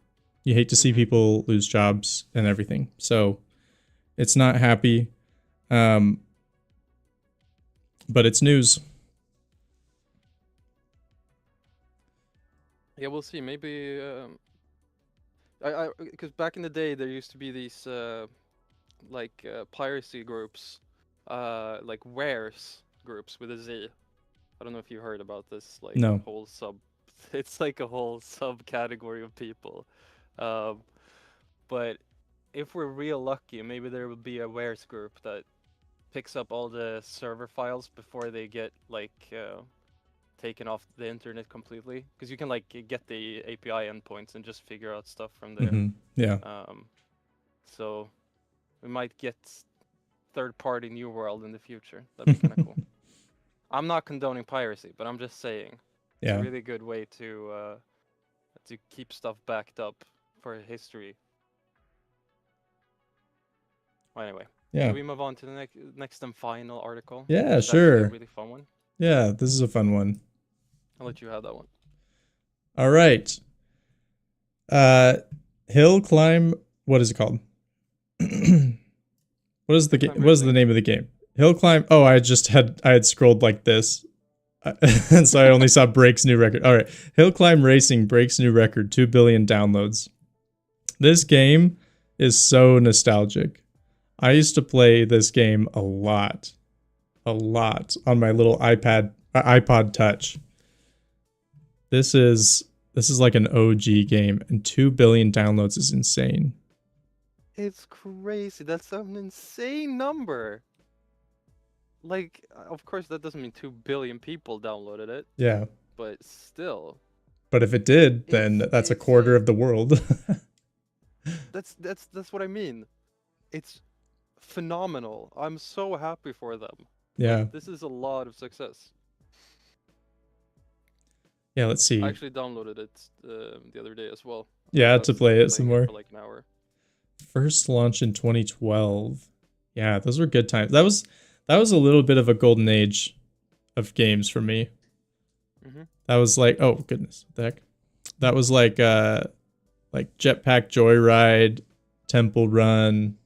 You hate to see people lose jobs and everything. So it's not happy. But it's news. Yeah, we'll see. Maybe because back in the day there used to be these piracy groups, like wares groups with a Z. I don't know if you heard about this. Like no. Whole sub. It's like a whole subcategory of people. But if we're real lucky, maybe there will be a wares group that picks up all the server files before they get like taken off the internet completely, because you can like get the API endpoints and just figure out stuff from there. Yeah. So we might get third-party New World in the future. That'd be kind of cool. I'm not condoning piracy, but I'm just saying it's a really good way to keep stuff backed up for history. Well, anyway. Yeah. Should we move on to the next and final article? Yeah, sure. A really fun one. Yeah, this is a fun one. I'll let you have that one. All right. Hill climb. What is it called? What is the game? What is the name of the game? Hill climb. Oh, I had scrolled like this, and so I only saw breaks new record. All right. Hill climb racing breaks new record. 2 billion downloads. This game is so nostalgic. I used to play this game a lot on my little iPod Touch. This is like an OG game, and 2 billion downloads is insane. It's crazy. That's an insane number. Like, of course, that doesn't mean 2 billion people downloaded it. Yeah. But still. But if it did, then that's a quarter of the world. That's what I mean. It's phenomenal. I'm so happy for them. Yeah. This is a lot of success. Yeah, let's see. I actually downloaded it the other day as well. Yeah, to play it some more. For like an hour. First launch in 2012. Yeah, those were good times. That was a little bit of a golden age of games for me. That was like, oh goodness, what the heck? That was like Jetpack Joyride, Temple Run.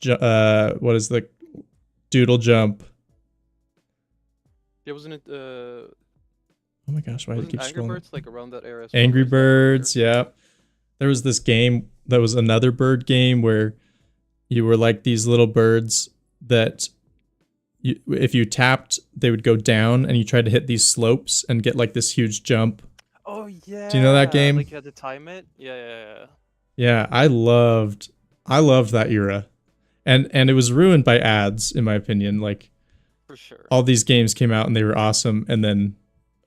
What is the Doodle Jump? Yeah, wasn't it? Oh my gosh, why did I keep scrolling? Angry Birds like around that era? As well? Angry Birds, yeah. There was this game that was another bird game where you were like these little birds that if you tapped, they would go down, and you tried to hit these slopes and get like this huge jump. Oh yeah. Do you know that game? Like you had to time it. Yeah. Yeah, I loved that era. And it was ruined by ads, in my opinion. Like, For sure. all these games came out and they were awesome, and then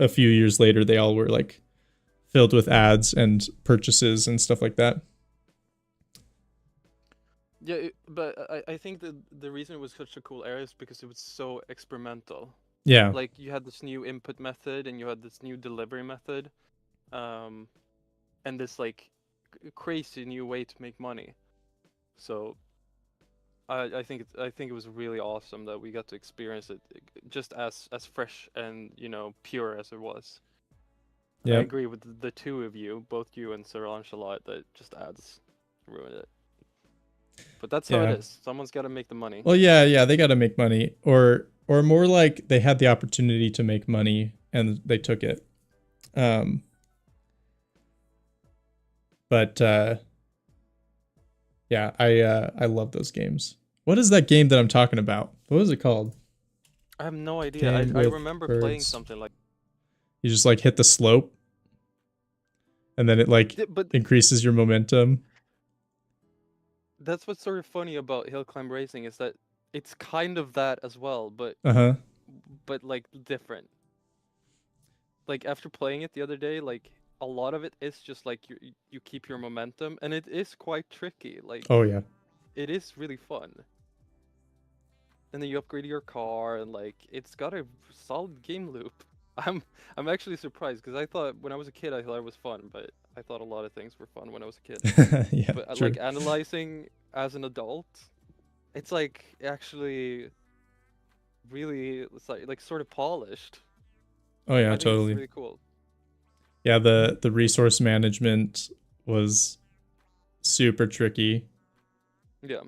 a few years later they all were like filled with ads and purchases and stuff like that. Yeah, but I think the reason it was such a cool era is because it was so experimental. Yeah. Like you had this new input method and you had this new delivery method, and this like crazy new way to make money. So I think it was really awesome that we got to experience it just as fresh and pure as it was. I Yep. agree with the two of you, both you and Solange, a lot, that just ads ruined it. But that's how it Yeah. is. Someone's got to make the money. Well, yeah, they got to make money, or more like they had the opportunity to make money and they took it. But yeah, I love those games. What is that game that I'm talking about? What was it called? I have no idea. I remember playing something like. You just like hit the slope, and then it like But increases your momentum. that's what's sort of funny about hill climb racing is that it's kind of that as well, but like different. Like after playing it the other day, like a lot of it is just like you keep your momentum, and it is quite tricky. Like Oh yeah, it is really fun. And then you upgrade your car, and like it's got a solid game loop. I'm actually surprised because I thought when I was a kid I thought it was fun, but I thought a lot of things were fun when I was a kid. yeah, But true. like analyzing as an adult, it's like actually really it's like sort of polished. Oh yeah, I think it's totally. really cool. Yeah, the resource management was super tricky, Yeah.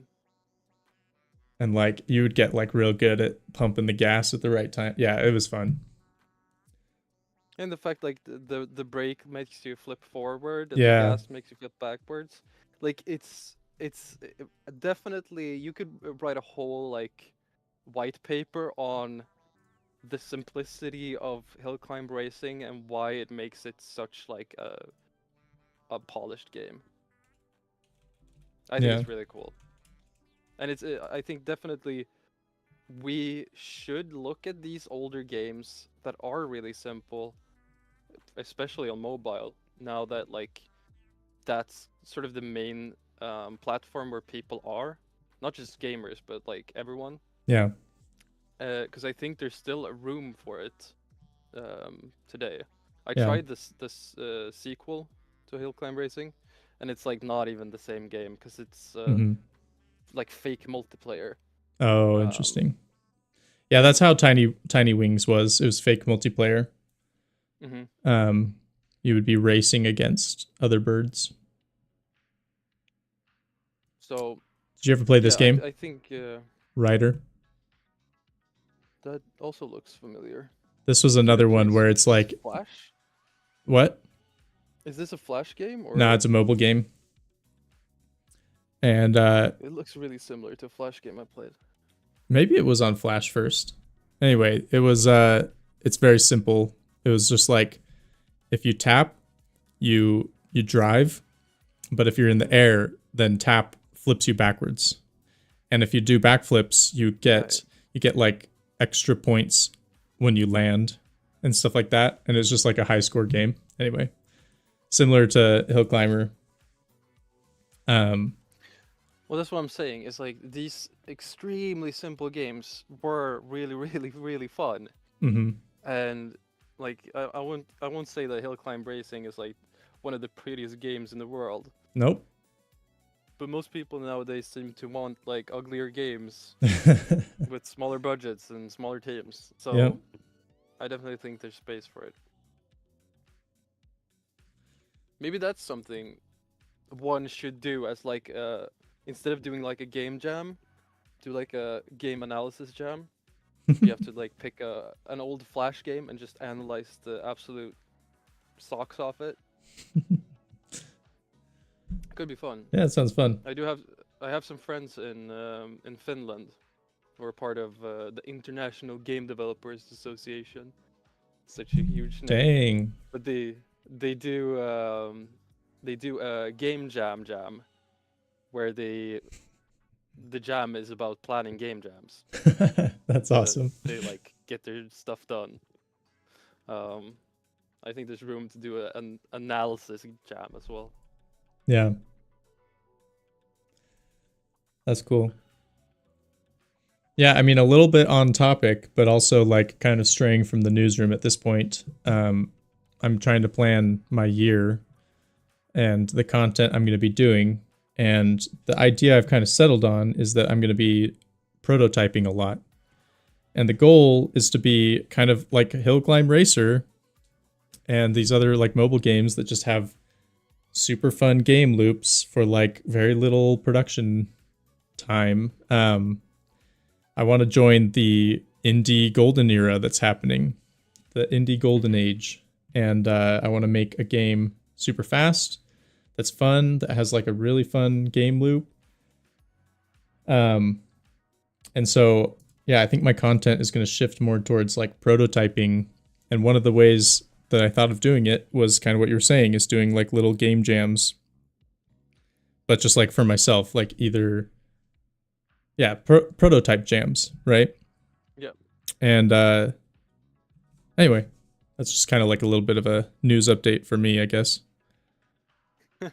and like you would get like real good at pumping the gas at the right time. Yeah, it was fun. And the fact like the brake makes you flip forward and the Yeah, gas makes you flip backwards. Like it's definitely you could write a whole like white paper on the simplicity of hill climb racing and why it makes it such like a polished game. I think yeah, it's really cool. And it's I think definitely we should look at these older games that are really simple, especially on mobile, now that like that's sort of the main platform where people are, not just gamers, but like everyone. yeah, Because I think there's still a room for it today. I yeah. tried this sequel to Hill Climb Racing, and it's like not even the same game because it's Mm-hmm. like fake multiplayer. Oh, Um, interesting. Yeah, that's how Tiny Wings was. It was fake multiplayer. mhm. Um, you would be racing against other birds. So Did you ever play this yeah, game, I think Ryder? that also looks familiar. This was Could you another one please? where it's Is this like, Flash? what? Is this a Flash game No, or? it's a mobile game. And It looks really similar to a Flash game I played. maybe it was on Flash first. Anyway, it was it's very simple. It was just like if you tap, you drive, but if you're in the air, then tap flips you backwards. And if you do backflips, Right. you get like extra points when you land and stuff like that. And it's just like a high score game. Anyway, similar to Hill Climber. Well, that's what I'm saying. Is like these extremely simple games were really, really, really fun. Mm-hmm. And like I won't say that Hill Climb Racing is like one of the prettiest games in the world. Nope. But most people nowadays seem to want like uglier games with smaller budgets and smaller teams. So Yep. I definitely think there's space for it. Maybe that's something one should do as like instead of doing like a game jam, do like a game analysis jam. You have to like pick an old Flash game and just analyze the absolute socks off it. Could be fun. Yeah, it sounds fun. I have some friends in Finland who are part of the International Game Developers Association. Such a huge name. Dang. But they do a game jam where the jam is about planning game jams. That's So awesome. they like get their stuff done. I think there's room to do an analysis jam as well. Yeah. That's cool. Yeah, I mean, a little bit on topic, but also like kind of straying from the newsroom at this point. I'm trying to plan my year and the content I'm going to be doing. And the idea I've kind of settled on is that I'm going to be prototyping a lot. And the goal is to be kind of like Hill Climb Racer and these other like mobile games that just have super fun game loops for like very little production time. I want to join the indie golden era that's happening, the indie golden age. And I want to make a game super fast, that's fun, that has like a really fun game loop. And so, yeah, I think my content is going to shift more towards like prototyping. And one of the ways that I thought of doing it was kind of what you were saying, is doing like little game jams, but just like for myself, like either, yeah, prototype jams, right? Yep. And anyway, that's just kind of like a little bit of a news update for me, I guess.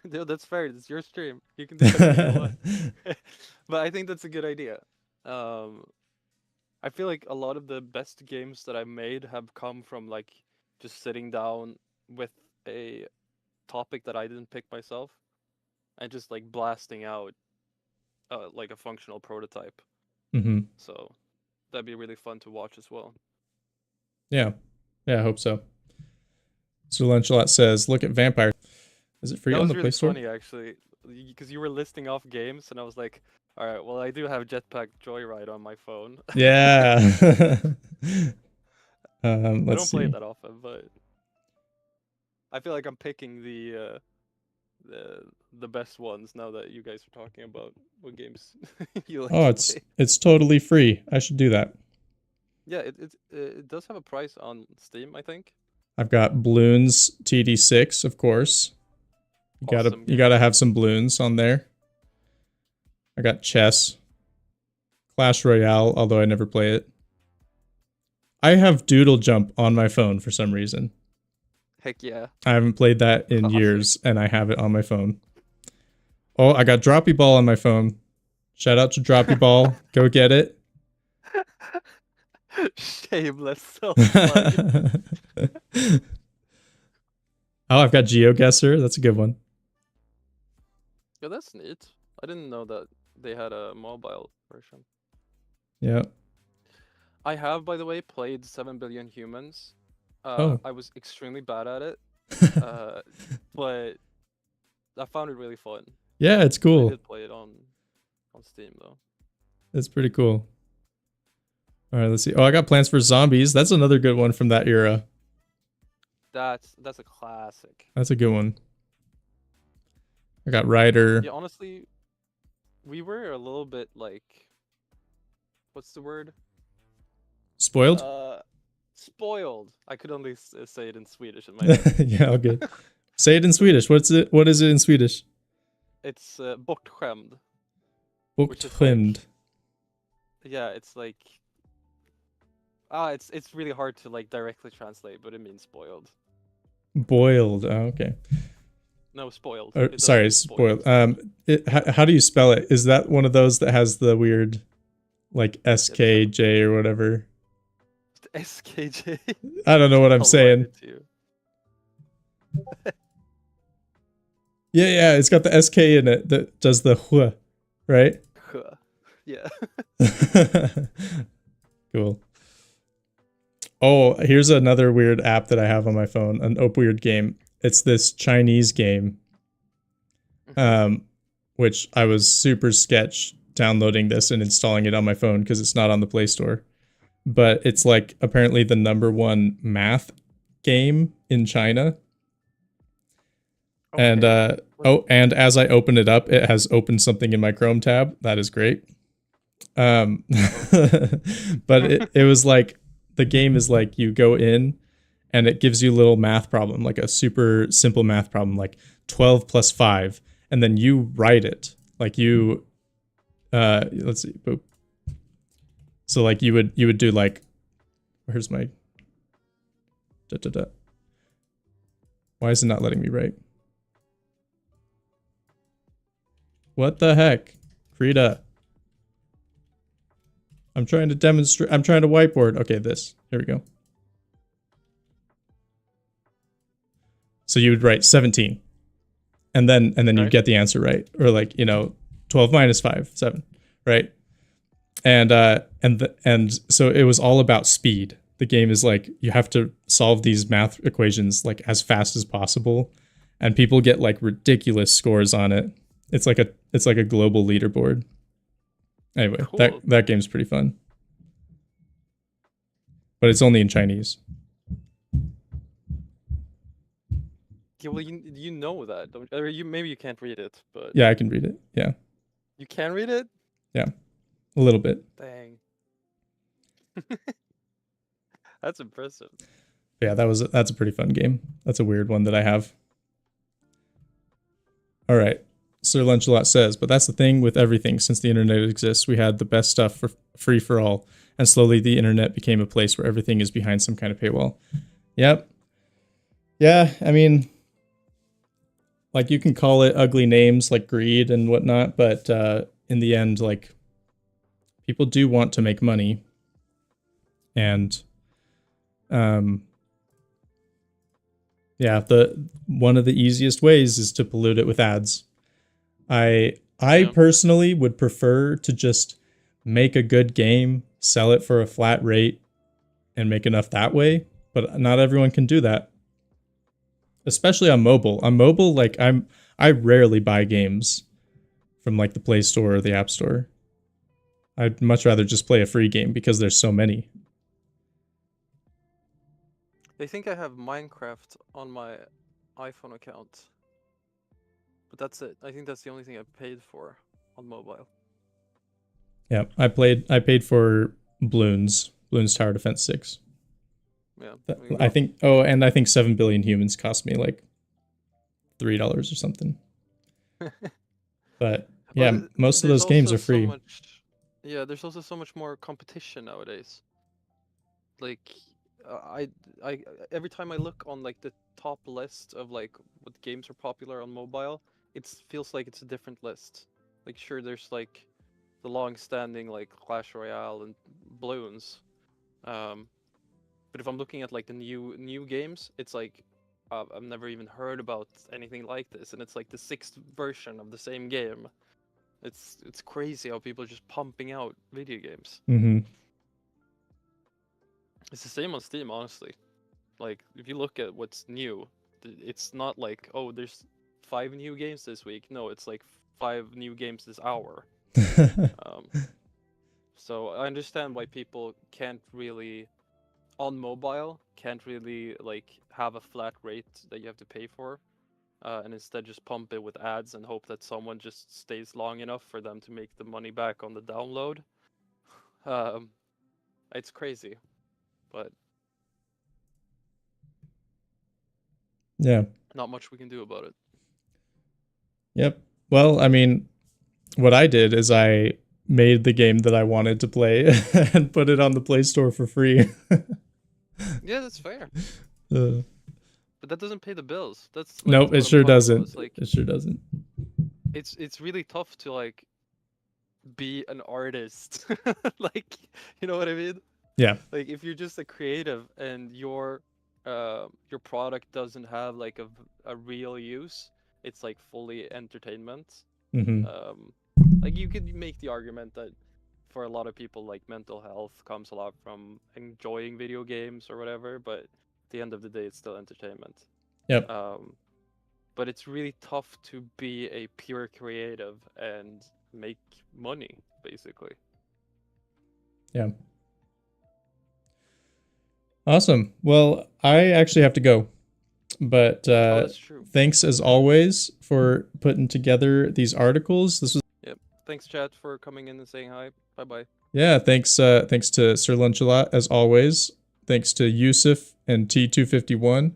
Dude, that's fair. It's your stream. You can do whatever you want. But I think that's a good idea. I feel like a lot of the best games that I've made have come from like just sitting down with a topic that I didn't pick myself and just like blasting out like a functional prototype. Mm-hmm. So that'd be really fun to watch as well. Yeah. Yeah, I hope so. So Lunchalot says, look at Vampire. Is it free on the really Play Store? Funny, actually, because you were listing off games, and I was like, all right, well, I do have Jetpack Joyride on my phone. Yeah. I don't play it see. that often, but I feel like I'm picking the best ones now that you guys are talking about what games you like. Oh, to play. it's totally free. I should do that. Yeah, it does have a price on Steam, I think. I've got Bloons TD6, of course. You gotta have some Bloons on there. I got chess, Clash Royale, although I never play it. I have Doodle Jump on my phone for some reason. Heck yeah. I haven't played that in years, and I have it on my phone. Oh, I got Droppy Ball on my phone. Shout out to Droppy Ball. Go get it. Shameless self. Oh, I've got GeoGuessr. That's a good one. Yeah, that's neat. I didn't know that they had a mobile version. Yeah. I have, by the way, played 7 Billion Humans. Oh. I was extremely bad at it, but I found it really fun. Yeah, it's cool. I did play it on Steam, though. That's pretty cool. All right, let's see. Oh, I got Plants vs. Zombies. That's another good one from that era. That's a classic. That's a good one. I got Ryder. Yeah, honestly, we were a little bit like, what's the word? Spoiled? Spoiled. I could only say it in Swedish in my head. Yeah, all good. Say it in Swedish. What is it in Swedish? It's bortskämd. Bortskämd. Like, yeah, it's like it's really hard to like directly translate, but it means spoiled. Boiled. Oh, okay. No, spoiled. Sorry, spoiled. How do you spell it? Is that one of those that has the weird, like SKJ or whatever? SKJ. I don't know what I'm saying. Yeah, it's got the SK in it that does the huh, right? Yeah. Cool. Oh, here's another weird app that I have on my phone, an weird game. It's this Chinese game, which I was super sketch downloading this and installing it on my phone because it's not on the Play Store. But it's like apparently the #1 math game in China. Okay. And as I open it up, it has opened something in my Chrome tab. That is great. But it was like, the game is like you go in and it gives you a little math problem, like a super simple math problem, like 12 plus 5, and then you write it. Like you, let's see, boop. So like you would do like, where's my, Why is it not letting me write? What the heck? Krita. I'm trying to demonstrate. I'm trying to whiteboard. Okay, this. Here we go. So you would write 17. And then you'd get the answer right. Or like, 12 minus 5, 7. Right? And so it was all about speed. The game is like, you have to solve these math equations like as fast as possible. And people get like ridiculous scores on it. It's like a global leaderboard. Anyway, cool. that game's pretty fun. But it's only in Chinese. Yeah, well, you know that, don't you? Or maybe you can't read it, but yeah, I can read it. Yeah. You can read it? Yeah, a little bit. Dang. That's impressive. Yeah, that's a pretty fun game. That's a weird one that I have. All right. Sir Lunchalot says, but that's the thing with everything. Since the internet exists, we had the best stuff for free for all. And slowly the internet became a place where everything is behind some kind of paywall. Yep. Yeah, I mean, like you can call it ugly names like greed and whatnot, but in the end, like people do want to make money. And yeah, one of the easiest ways is to pollute it with ads. I personally would prefer to just make a good game, sell it for a flat rate, and make enough that way. But not everyone can do that, especially on mobile. On mobile, like I rarely buy games from like the Play Store or the App Store. I'd much rather just play a free game because there's so many. They think I have Minecraft on my iPhone account. But that's it. I think that's the only thing I paid for on mobile. Yeah, I paid for Bloons Tower Defense 6. Yeah. I think 7 billion humans cost me like $3 or something. But yeah, most of those games are free. There's also so much more competition nowadays. Like I every time I look on like the top list of like what games are popular on mobile, it feels like it's a different list. Like sure, there's like the long-standing like Clash Royale and Bloons, but if I'm looking at like the new games, it's like I've never even heard about anything like this, and it's like the 6th version of the same game. It's crazy how people are just pumping out video games. Mm-hmm. It's the same on Steam, honestly. Like if you look at what's new, it's not like, oh, there's 5 new games this week. No, it's like 5 new games this hour. So I understand why people can't really, on mobile, can't really like have a flat rate that you have to pay for, and instead just pump it with ads and hope that someone just stays long enough for them to make the money back on the download. It's crazy, but yeah, not much we can do about it. Yep. Well, I mean, what I did is I made the game that I wanted to play and put it on the Play Store for free. Yeah, that's fair. But that doesn't pay the bills. That's like, nope, it sure doesn't. Like, it sure doesn't. It's really tough to like be an artist. Like, you know what I mean? Yeah. Like if you're just a creative and your product doesn't have like a real use, it's like fully entertainment. Mm-hmm. Like you could make the argument that for a lot of people, like mental health comes a lot from enjoying video games or whatever, but at the end of the day, it's still entertainment. Yep. But it's really tough to be a pure creative and make money, basically. Yeah. Awesome. Well, I actually have to go. But that's true. Thanks as always for putting together these articles. This was Thanks, chat, for coming in and saying hi. Bye-bye. Yeah, thanks to Sir Lunchalot as always. Thanks to Yusuf and T251.